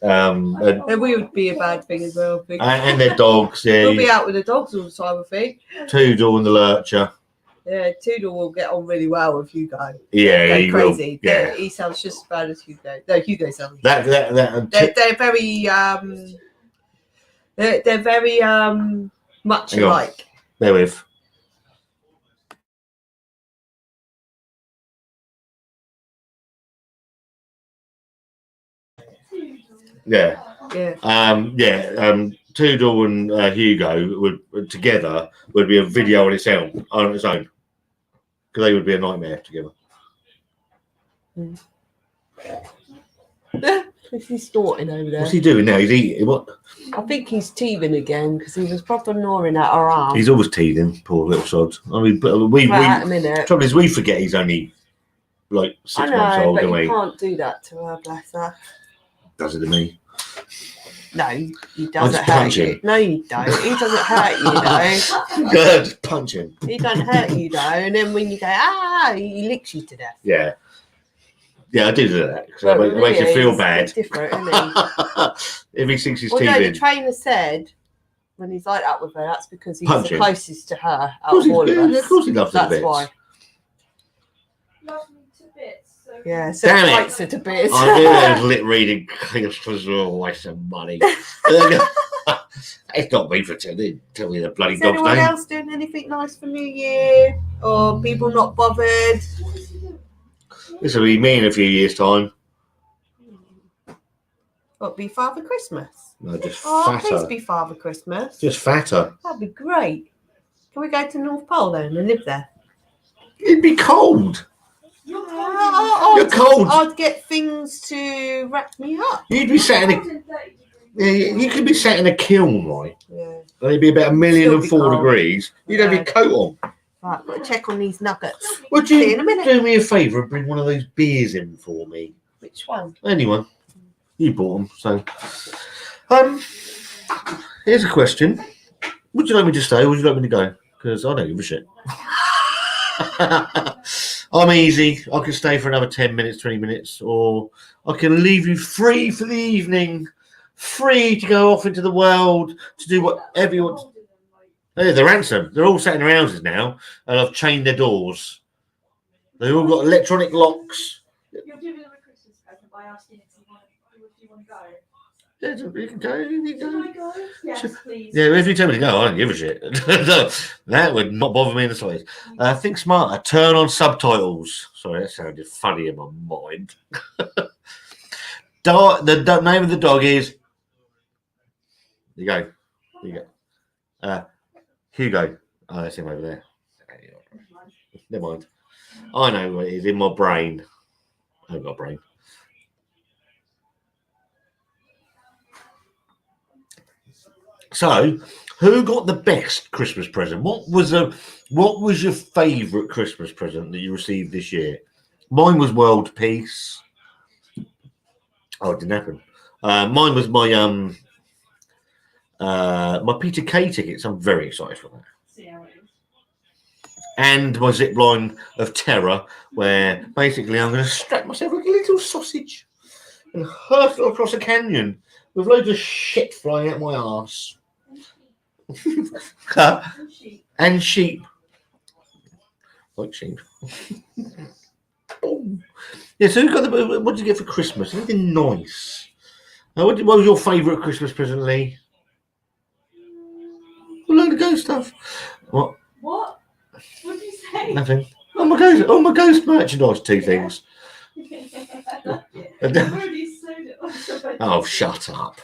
And And we would be a bad thing as well. I think. and their dogs, We'll be yeah. out with the dogs all the time, I think. Toodle and the Lurcher. Yeah, Toodle will get on really well with Hugo. Yeah, Go he will. crazy. Yeah. He sounds just as bad as Hugo. No, Hugo sounds. That They're very they're very much Hang on. alike. therewith. Yeah. Yeah. Toodle and Hugo would together would be a video on its own, because they would be a nightmare together. He's snorting over there. What's he doing now? He's eating. What? I think he's teething again because he was proper gnawing at our arm. He's always teething, poor little sod. I mean, but Right, a minute. trouble is, we forget he's only like 6 months old, but don't you we? can't do that to her, bless her. Does it to me? No, he doesn't just hurt punch you. him. No, you don't. He doesn't hurt you, though. Good, just punch him. He don't hurt you, though. And then when you go, he licks you to death. Yeah. Yeah, I do that because But it makes you really, feel it's bad. different, isn't he? If he sinks his Although teeth the in. trainer said when he's like that with her, that's because he's Punch the him. closest to her Of out of all of us. Of course he loves her That's bits. why. Love me to bits. So Yeah, so Damn it. likes it a bit. I do those lip reading because we're a waste of money. It's not me for telling me the bloody Is dog's anyone name. else doing anything nice for New Year? Or people not bothered? This will be me in a few years' time. What, be Father Christmas? No, just Oh, please fatter. be Father Christmas. Just fatter. That'd be great. Can we go to North Pole then and live there? It'd be cold. You're You're cold. I'd get things to wrap me up. You'd be sat in a. Yeah, you could be sat in a kiln, right? Yeah. And it'd be about Still be 1,004 cold. degrees. You'd have your coat on. Right, got to check on these nuggets. Would See you in you a minute. do me a favour and bring one of those beers in for me? Which one? Anyone? You bought them, so. Here's a question. Would you like me to stay or would you like me to go? Because I don't give a shit. I'm easy. I can stay for another 10 minutes, 20 minutes, or I can leave you free for the evening, free to go off into the world to do whatever you want. Hey, they're handsome. They're all sat in their houses now, and I've chained their doors. They've all got electronic locks. You're giving them a Christmas present by asking if you want to go. Yeah, you can go. You can Can go. I go? Yes, please. Yeah, if you tell me to go, I don't give a shit. No, that would not bother me in the slightest. Think smarter. Turn on subtitles. Sorry, that sounded funny in my mind. The name of the dog is. There you go. There you go. Hugo. Oh, that's him over there. Never mind. I know what it is in my brain. I haven't got a brain. So, who got the best Christmas present? What was your favourite Christmas present that you received this year? Mine was world peace. Oh, it didn't happen. Mine was my my Peter Kay tickets. I'm very excited for that. See how it is. And my zip line of terror, where basically I'm going to strap myself like a little sausage and hurtle across a canyon with loads of shit flying out my arse. And sheep. Like sheep. Boom. Yeah, so what did you get for Christmas? Anything nice? What was your favourite Christmas present, Lee? A load of ghost stuff. What? What? What did you say? Nothing. Oh my ghost merchandise, two things. I've already sold it. Oh, shut up.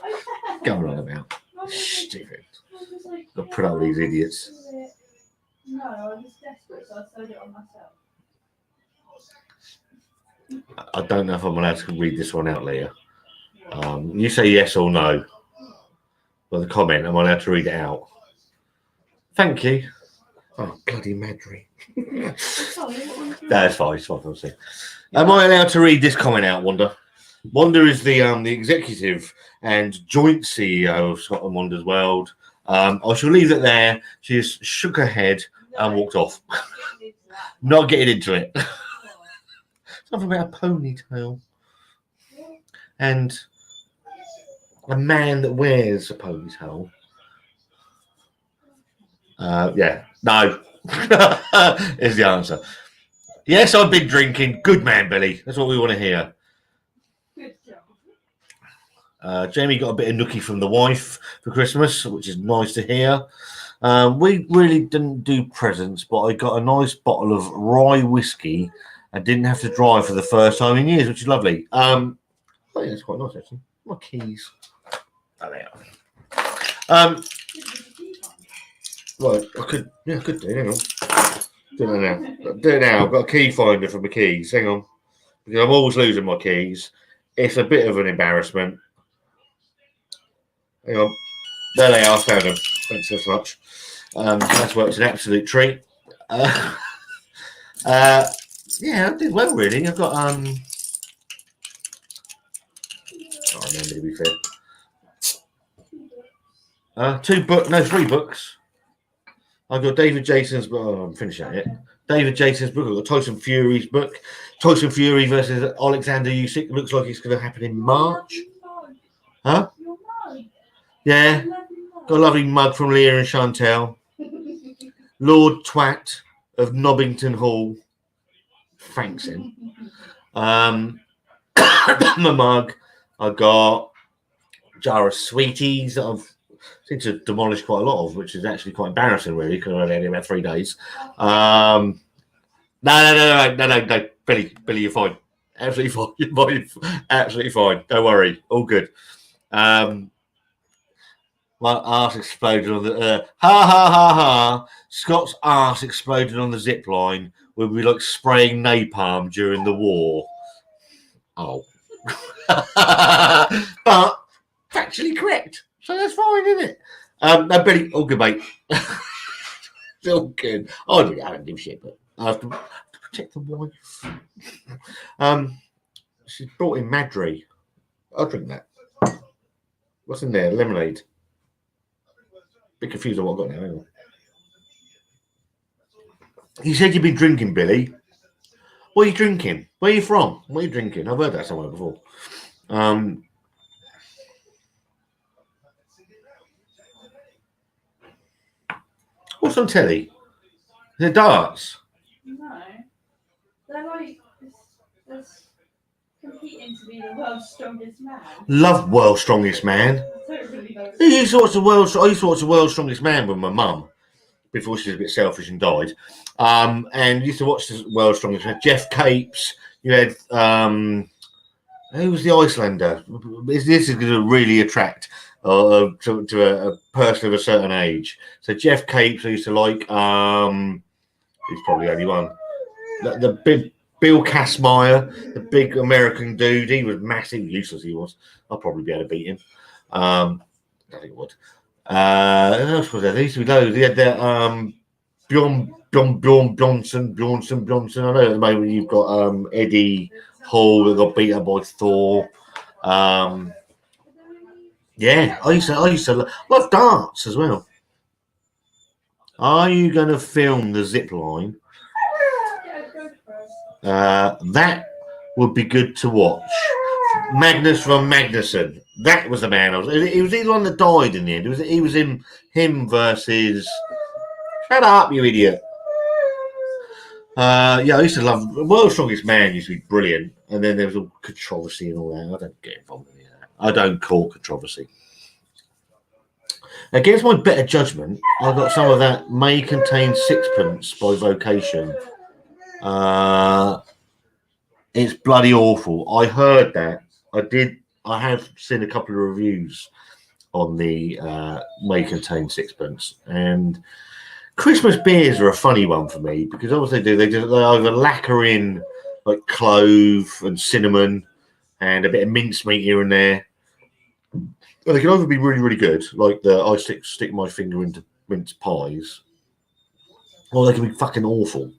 Go on about. Stupid. I'll put up with these idiots. No, I was desperate, so I sold it on myself. I don't know if I'm allowed to read this one out, Leah. You say yes or no. Well, the comment, am I allowed to read it out? Thank you. Oh, bloody Madry. That's fine. It's fine. I'll see. Am I allowed to read this comment out, Wanda? Wanda is the executive and joint CEO of Scott and Wanda's World. I shall leave it there. She just shook her head and walked off. Not getting into it. Something about a ponytail. And a man that wears a ponytail. Yeah, no. Is the answer. Yes, I've been drinking. Good man, Billy. That's what we want to hear. Good job. Jamie got a bit of nookie from the wife for Christmas, which is nice to hear. We really didn't do presents, but I got a nice bottle of rye whiskey and didn't have to drive for the first time in years, which is lovely. I think that's quite nice, actually. My keys. Oh, they are. Right, I could do. Hang on. Do it now. Do it now. I've got a key finder for my keys. Hang on. Because I'm always losing my keys. It's a bit of an embarrassment. Hang on. There they are. Found them. Thanks so much. That's worked an absolute treat. Yeah, I did well really. I've got I can't remember to be fair. 3 books. I've got David Jason's book. Oh, I'm finishing it. David Jason's book. I've got Tyson Fury's book. Tyson Fury versus Alexander Usyk. Looks like it's going to happen in March. Huh? Yeah. Got a lovely mug from Leah and Chantel. Lord Twat of Nobbington Hall. Thanks him. My mug. I got a jar of sweeties that I've seemed to demolish quite a lot of, which is actually quite embarrassing, really, because I only had it about 3 days. No, Billy, you're fine. Absolutely fine. You're fine. Absolutely fine. Don't worry. All good. My arse exploded on the Scott's arse exploded on the zip line when we like spraying napalm during the war. Oh. But factually correct. So that's fine, isn't it? No, Billy, all good, mate. It's all good. I don't give a shit, but I have to protect the wife. She's brought in Madry. I'll drink that. What's in there? Lemonade. Bit confused on what I've got now. Hang on. You said you've been drinking, Billy. What are you drinking? Where are you from? What are you drinking? I've heard that somewhere before. What's on telly? The darts. No. They're like this competing to be the world's strongest man. Love World's Strongest Man. I don't really know. I used to watch the World's Strongest Man with my mum before she was a bit selfish and died. And used to watch the World's Strongest Man. Jeff Capes. You had who was the Icelander? This is going to really attract to a person of a certain age. So Jeff Capes, I used to like. He's probably the only one. The big Bill Kazmaier, the big American dude. He was massive, useless. He was. I'll probably be able to beat him. I think I would. Who else was there? There used to be loads. He had that Bjornsson. I know at the moment you've got Eddie Hall that got beat up by Thor. Yeah, I used to love darts as well. Are you going to film the zip line? That would be good to watch. Magnus von Magnusson. That was the man. He was the one that died in the end. He was him versus. Shut up, you idiot. Yeah, I used to love World's Strongest Man. Used to be brilliant, and then there was all controversy and all that. I don't get involved in any of that. I don't call controversy. Against my better judgment, I got some of that May Contain Sixpence by Vocation. It's bloody awful. I heard that. I have seen a couple of reviews on the May Contain Sixpence, and Christmas beers are a funny one for me because obviously they either lacquer in like clove and cinnamon and a bit of mincemeat here and there. Well, they can either be really, really good, like I stick my finger into mince pies, or they can be fucking awful.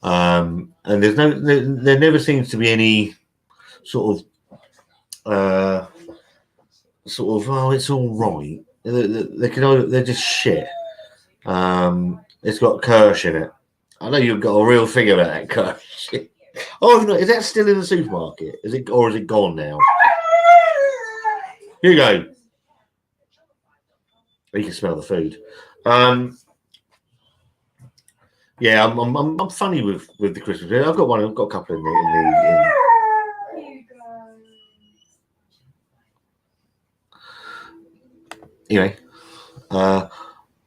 And there never seems to be any sort of oh, it's all right. They're just shit. It's got Kirsch in it. I know you've got a real thing about that Kirsch. Oh no, is that still in the supermarket? Is it gone now? Here you go. You can smell the food. Yeah, I'm funny with the Christmas. I've got a couple in the. Anyway, I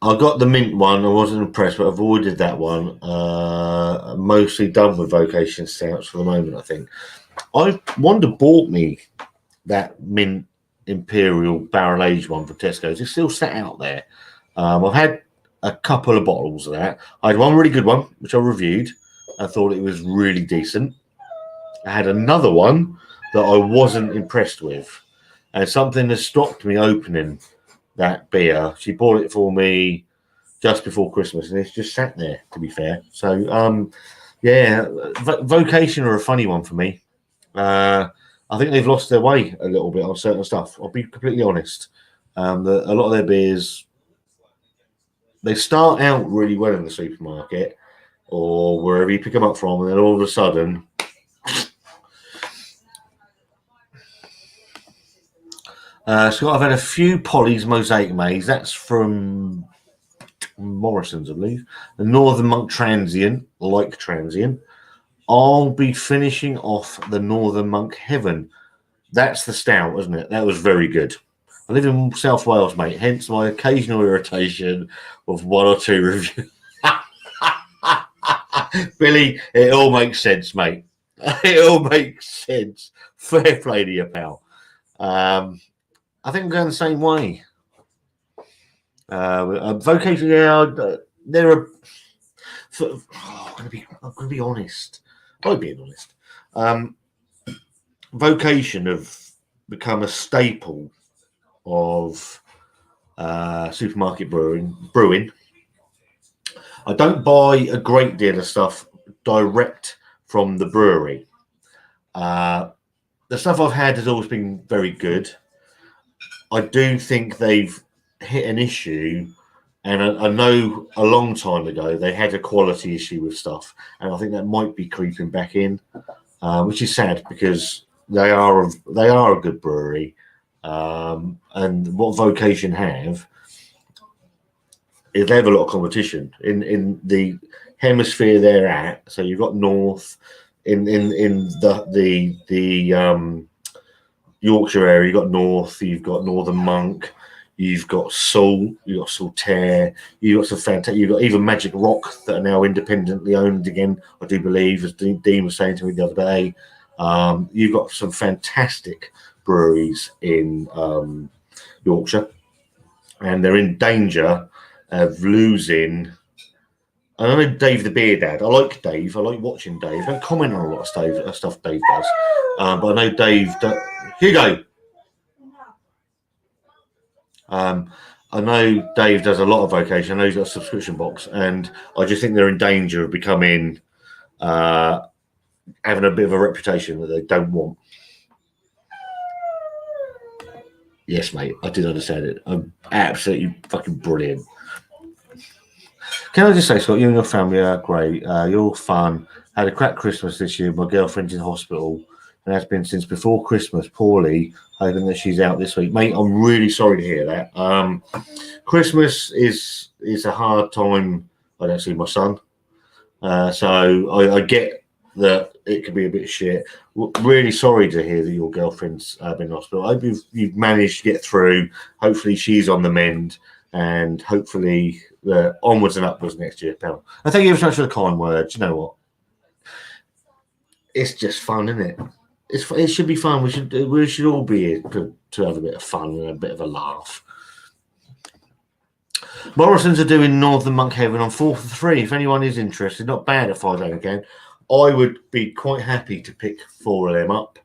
got the mint one. I wasn't impressed, but avoided that one. Mostly done with Vocation Stouts for the moment, I think. Wanda bought me that mint Imperial barrel aged one from Tesco's. It's still sat out there. I've had a couple of bottles of that. I had one really good one, which I reviewed. I thought it was really decent. I had another one that I wasn't impressed with. And something that stopped me opening that beer. She bought it for me just before Christmas, and it's just sat there, to be fair. So, yeah, Vocation are a funny one for me. I think they've lost their way a little bit on certain stuff. I'll be completely honest. A lot of their beers, they start out really well in the supermarket or wherever you pick them up from, and then all of a sudden, Scott, I've had a few Polly's Mosaic Maze. That's from Morrison's, I believe. The Northern Monk Transient, like Transient. I'll be finishing off the Northern Monk Heaven. That's the stout, isn't it? That was very good. I live in South Wales, mate, hence my occasional irritation of one or two reviews. Billy, it all makes sense, mate. It all makes sense. Fair play to you, pal. I think I'm going the same way. Vocation, they're a. I'm going to be honest. I'm being honest. Vocation have become a staple of supermarket brewing. I don't buy a great deal of stuff direct from the brewery. The stuff I've had has always been very good. I do think they've hit an issue, and I know a long time ago they had a quality issue with stuff, and I think that might be creeping back in, which is sad because they are a good brewery, and what Vocation have is they have a lot of competition in the hemisphere they're at. So you've got North in the Yorkshire area. You've got North. You've got Northern Monk. You've got Salt. You've got Saltaire. You've got some fantastic. You've got even Magic Rock that are now independently owned again, I do believe, as Dean was saying to me the other day. You've got some fantastic breweries in Yorkshire, and they're in danger of losing. I know Dave the Beer Dad. I like Dave. I like watching Dave. I don't comment on a lot of stuff Dave does, but I know Dave. Hugo. I know Dave does a lot of Vocation. I know he's got a subscription box, and I just think they're in danger of becoming having a bit of a reputation that they don't want. Yes, mate, I did understand it. I'm absolutely fucking brilliant. Can I just say, Scott, you and your family are great. You're all fun. Had a crap Christmas this year. My girlfriend's in hospital, and that's been since before Christmas, poorly, hoping that she's out this week. Mate, I'm really sorry to hear that. Christmas is a hard time. I don't see my son. So I get that it could be a bit shit. Really sorry to hear that your girlfriend's been in hospital. I hope you've managed to get through. Hopefully she's on the mend, and hopefully onwards and upwards next year, pal. And thank you very much for the kind words. You know what? It's just fun, isn't it? It should be fun. We should all be here to have a bit of fun and a bit of a laugh. Morrison's are doing Northern Monk Heaven on 4th of 3. If anyone is interested, not bad at 5 again. I would be quite happy to pick 4 of them up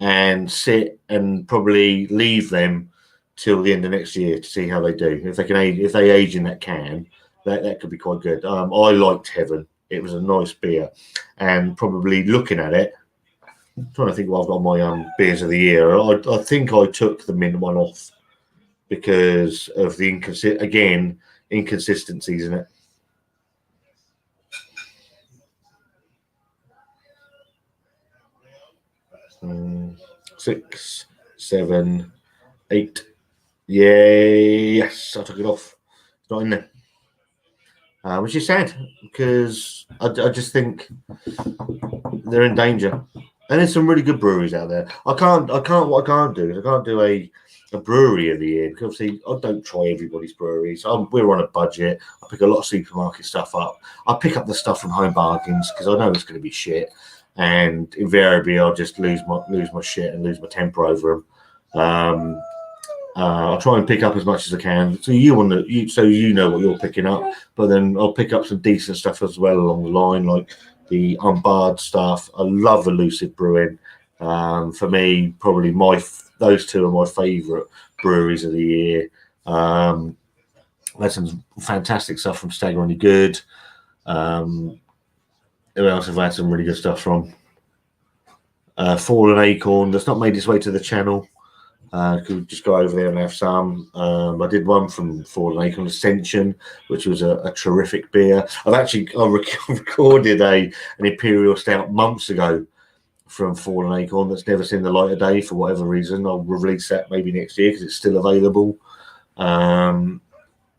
and sit and probably leave them till the end of next year to see how they do. If they age in that can, that could be quite good. I liked Heaven. It was a nice beer, and probably looking at it, I'm trying to think what I've got on my beers of the year. I think I took the mint one off because of the inconsistencies in it. Mm, 6, 7, 8. Yes, I took it off. It's not in there, which is sad because I just think they're in danger. And there's some really good breweries out there. What I can't do is I can't do a brewery of the year because obviously I don't try everybody's breweries. We're on a budget. I pick a lot of supermarket stuff up. I pick up the stuff from Home Bargains because I know it's going to be shit, and invariably I'll just lose my shit and lose my temper over them. I'll try and pick up as much as I can. So you know what you're picking up, but then I'll pick up some decent stuff as well along the line, like the unbarred stuff. I love Elusive Brewing. For me, probably those two are my favourite breweries of the year. There's some fantastic stuff from Staggeringly Good. Who else have I had some really good stuff from? Fallen Acorn, that's not made its way to the channel. Could just go over there and have some. I did one from Fallen Acorn, Ascension, which was a terrific beer. I recorded an Imperial Stout months ago from Fallen Acorn that's never seen the light of day for whatever reason. I'll release that maybe next year because it's still available.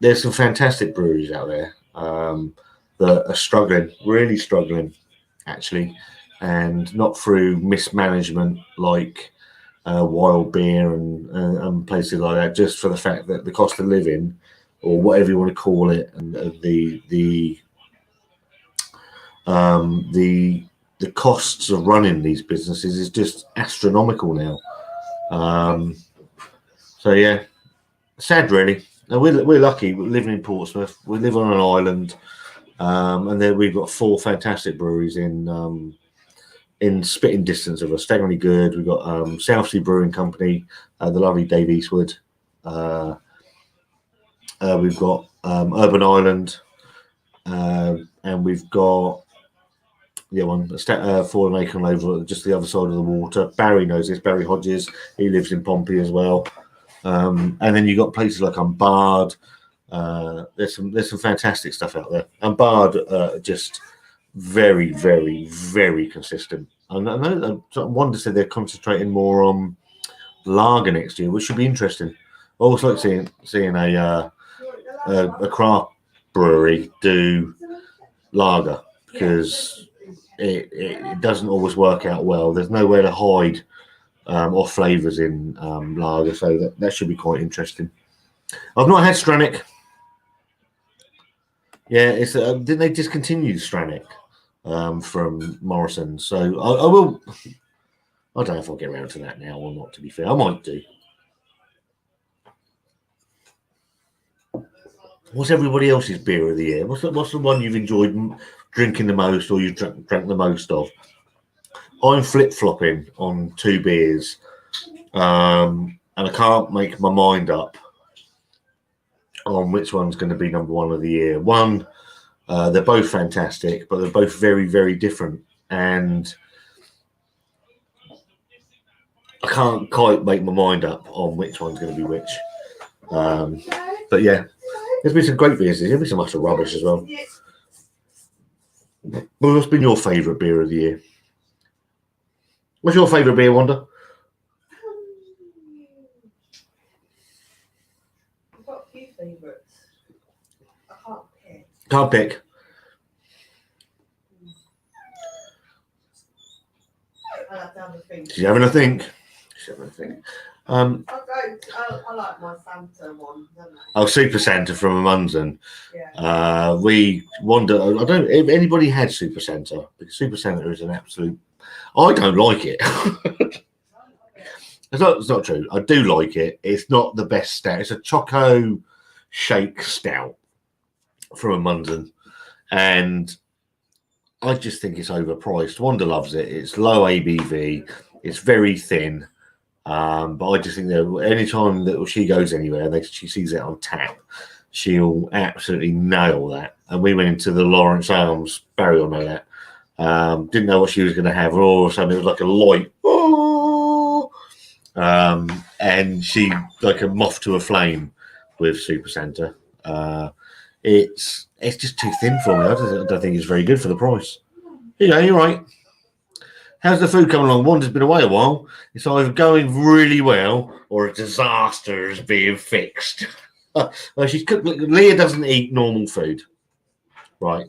There's some fantastic breweries out there that are struggling, really struggling, actually, and not through mismanagement like Wild Beer and places like that, just for the fact that the cost of living, or whatever you want to call it, and the costs of running these businesses is just astronomical now. So yeah, sad really. And we're lucky. We're living in Portsmouth. We live on an island, and then we've got 4 fantastic breweries in spitting distance of us. Staggeringly Good. We've got South Sea Brewing Company, the lovely Dave Eastwood. We've got Urban Island, and we've got the other one, Fallen Acorn over just the other side of the water. Barry knows this. Barry Hodges. He lives in Pompey as well. And then you've got places like Unbarred. There's some fantastic stuff out there. Unbarred just very, very, very consistent. And I know Wanda said they're concentrating more on lager next year, which should be interesting. I always like seeing a craft brewery do lager, because it doesn't always work out well. There's nowhere to hide or flavours in lager, so that should be quite interesting. I've not had Stranick. Yeah, it's didn't they discontinue Stranick from Morrison? So I will. I don't know if I'll get around to that now or not. To be fair, I might do. What's everybody else's beer of the year? What's the one you've enjoyed drinking the most, or you've drank the most of? I'm flip-flopping on 2 beers, and I can't make my mind up on which one's going to be number 1 of the year. They're both fantastic, but they're both very, very different, and I can't quite make my mind up on which one's going to be which. But yeah, there's been some great beers. There's been some utter rubbish as well. But what's been your favourite beer of the year? What's your favourite beer, Wanda? I've got a few favourites. I can't pick. Can't pick. I'll have to have a think. She's having a think. I like my Santa one, don't I? Oh, Super Santa from Munson. Yeah. We wonder. I don't. If anybody had Super Santa, because Super Santa is an absolute. I don't like it. It's not true. I do like it. It's not the best stout. It's a choco shake stout from a Munson, and I just think it's overpriced. Wanda loves it. It's low ABV. It's very thin. But I just think that anytime that she goes anywhere and she sees it on tap, she'll absolutely nail that. And we went into the Lawrence Arms, Barry will know that. Didn't know what she was going to have. All of a sudden, it was like a light. Oh! And she, like a moth to a flame with Super Santa. It's just too thin for me. I don't think it's very good for the price. You're right. How's the food coming along? Wanda's been away a while. It's either going really well or a disaster is being fixed. Well, she's cooked. Leah doesn't eat normal food, right?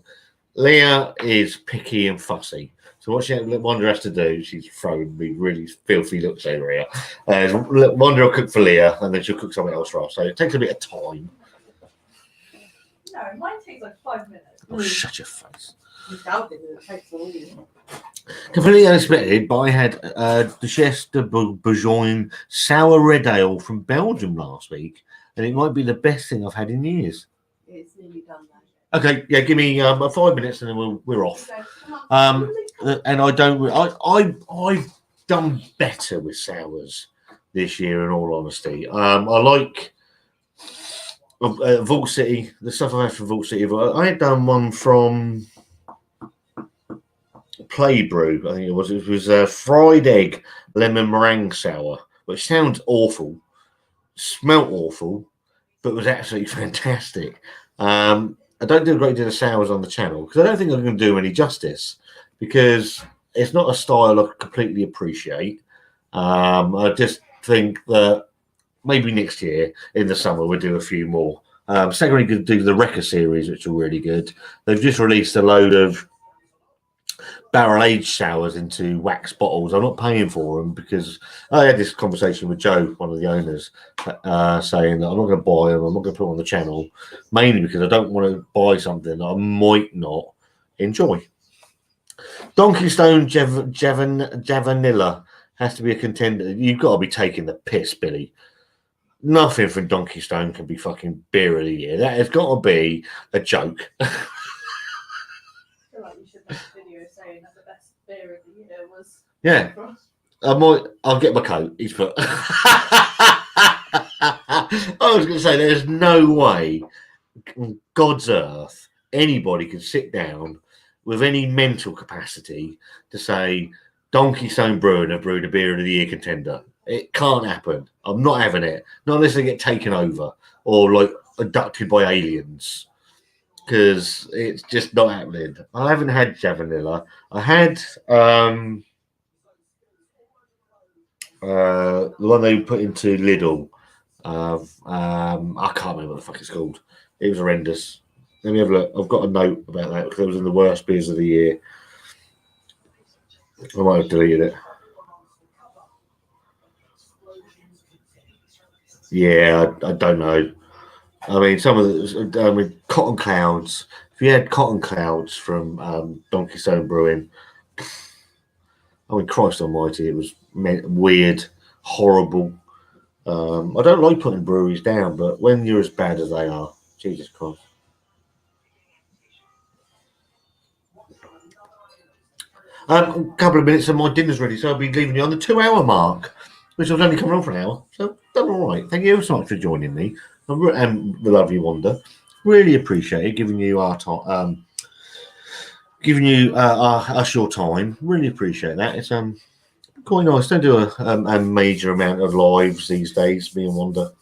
Leah is picky and fussy. So what Wanda has to do, she's throwing me really filthy looks over here. Wanda will cook for Leah, and then she'll cook something else for us. So it takes a bit of time. No, mine takes like 5 minutes. Oh, shut your face. Completely unexpected, but I had Duchesse de Bourgogne sour red ale from Belgium last week, and it might be the best thing I've had in years. It's nearly done now. Okay, yeah, give me 5 minutes and then we're off. And I don't. I've done better with sours this year, in all honesty. I like Vault City, the stuff I've had from Vault City. I had done one from Play Brew, I think it was. It was a fried egg lemon meringue sour, which sounds awful, smelt awful, but was absolutely fantastic. I don't do a great deal of sours on the channel because I don't think I'm going to do any justice because it's not a style I completely appreciate. I just think that maybe next year in the summer we'll do a few more. Secondly, going to do the Wrecker series, which are really good. They've just released a load of barrel-aged sours into wax bottles. I'm not paying for them because I had this conversation with Joe, one of the owners, saying that I'm not going to buy them, I'm not going to put them on the channel, mainly because I don't want to buy something that I might not enjoy. Donkey Stone Javanilla has to be a contender. You've got to be taking the piss, Billy. Nothing from Donkey Stone can be fucking beer of the year. That has got to be a joke. I feel like you should make a video saying that the best beer of the year was. Yeah. I'll get my coat. He's put. I was going to say, there's no way on God's earth anybody could sit down with any mental capacity to say Donkey Stone Brewing have brewed a beer of the year contender. It can't happen. I'm not having it. Not unless they get taken over or like abducted by aliens. Because it's just not happening. I haven't had Javanilla. I had the one they put into Lidl. I can't remember what the fuck it's called. It was horrendous. Let me have a look. I've got a note about that because it was in the worst beers of the year. I might have deleted it. Yeah, I don't know. I mean, some of the Cotton Clouds. If you had Cotton Clouds from Donkey Stone Brewing, I mean, Christ Almighty, it was weird, horrible. I don't like putting breweries down, but when you're as bad as they are, Jesus Christ. A couple of minutes and my dinner's ready, so I'll be leaving you on the 2-hour mark, which I was only coming on for an hour. So done all right. Thank you so much for joining me. And the lovely Wanda. Really appreciate it, giving you our time, giving you us your time. Really appreciate that. It's quite nice. Don't do a major amount of lives these days, me and Wanda,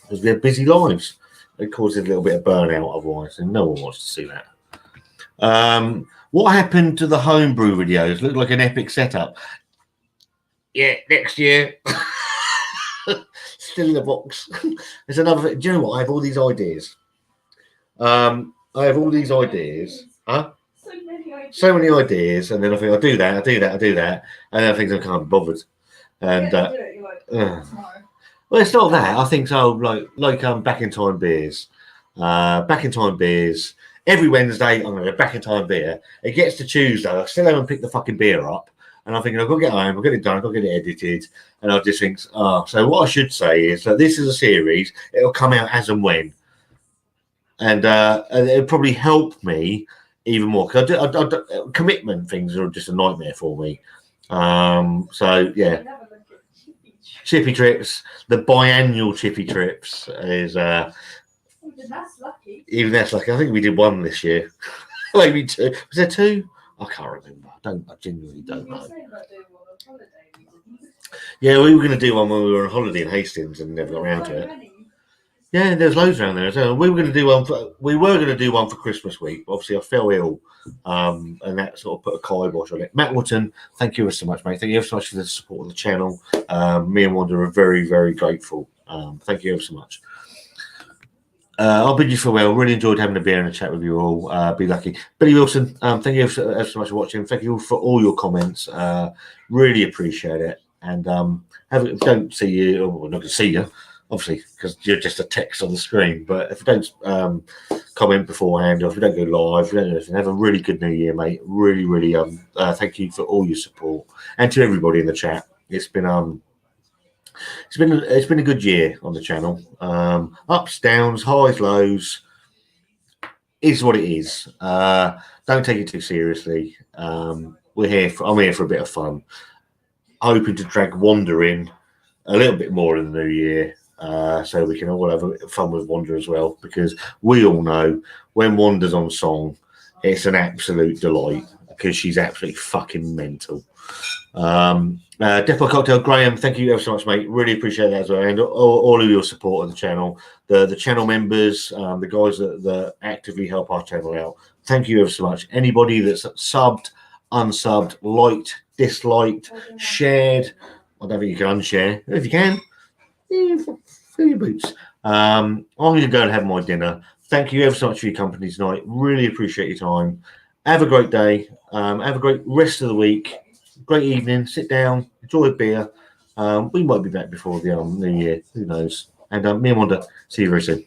because we have busy lives. It causes a little bit of burnout otherwise, and no one wants to see that. What happened to the homebrew videos? Looked like an epic setup. Yeah, next year. Still in the box. There's another. Do you know what? I have all these ideas. I have all these ideas. Huh? So many ideas, and then I think I'll do that, and then I think I can't be bothered. And well, it's not that. I think so. Like back in time beers. Back in time beers. Every Wednesday, I'm going to go back in time beer. It gets to Tuesday. I still haven't picked the fucking beer up. And I'm thinking, I've got to get home, I'll get it done, I've got to get it edited. And I just think, so what I should say is that this is a series, it'll come out as and when. And it'll probably help me even more. Because commitment things are just a nightmare for me. So, yeah. Chippy trips, the biannual chippy trips is... Even that's lucky. I think we did one this year. Maybe two. Was there two? I can't remember. I genuinely don't know. Yeah, we were going to do one when we were on holiday in Hastings and never got around to it. Yeah, there's loads around there. So we were going to do one for Christmas week. Obviously, I fell ill, and that sort of put a kibosh on it. Matt Wootton, thank you ever so much, mate. Thank you ever so much for the support of the channel. Me and Wanda are very, very grateful. Thank you ever so much. I'll bid you farewell. Really enjoyed having a beer and a chat with you all. Be lucky. Billy Wilson, thank you so much for watching. Thank you for all your comments. Really appreciate it. And if I don't see you, or I'm not going to see you, obviously because you're just a text on the screen. But if you don't comment beforehand, or if you don't go live, if you don't do anything, have a really good New Year, mate. Really, thank you for all your support, and to everybody in the chat. It's been a good year on the channel. Ups, downs, highs, lows. Is what it is. Don't take it too seriously. I'm here for a bit of fun. Hoping to drag Wanda in a little bit more in the new year, so we can all have a bit of fun with Wanda as well. Because we all know when Wanda's on song, it's an absolute delight because she's absolutely fucking mental. Depot Cocktail Graham, thank you ever so much, mate. Really appreciate that as well, and all of your support of the channel, the channel members, the guys that actively help our channel out. Thank you ever so much. Anybody that's subbed, unsubbed, liked, disliked, shared. I don't think you can unshare. If you can, fill your boots. I'm going to go and have my dinner. Thank you ever so much for your company tonight. Really appreciate your time. Have a great day. Have a great rest of the week. Great evening. Sit down, enjoy a beer. We might be back before the new year. Who knows? And me and Wanda, see you very soon.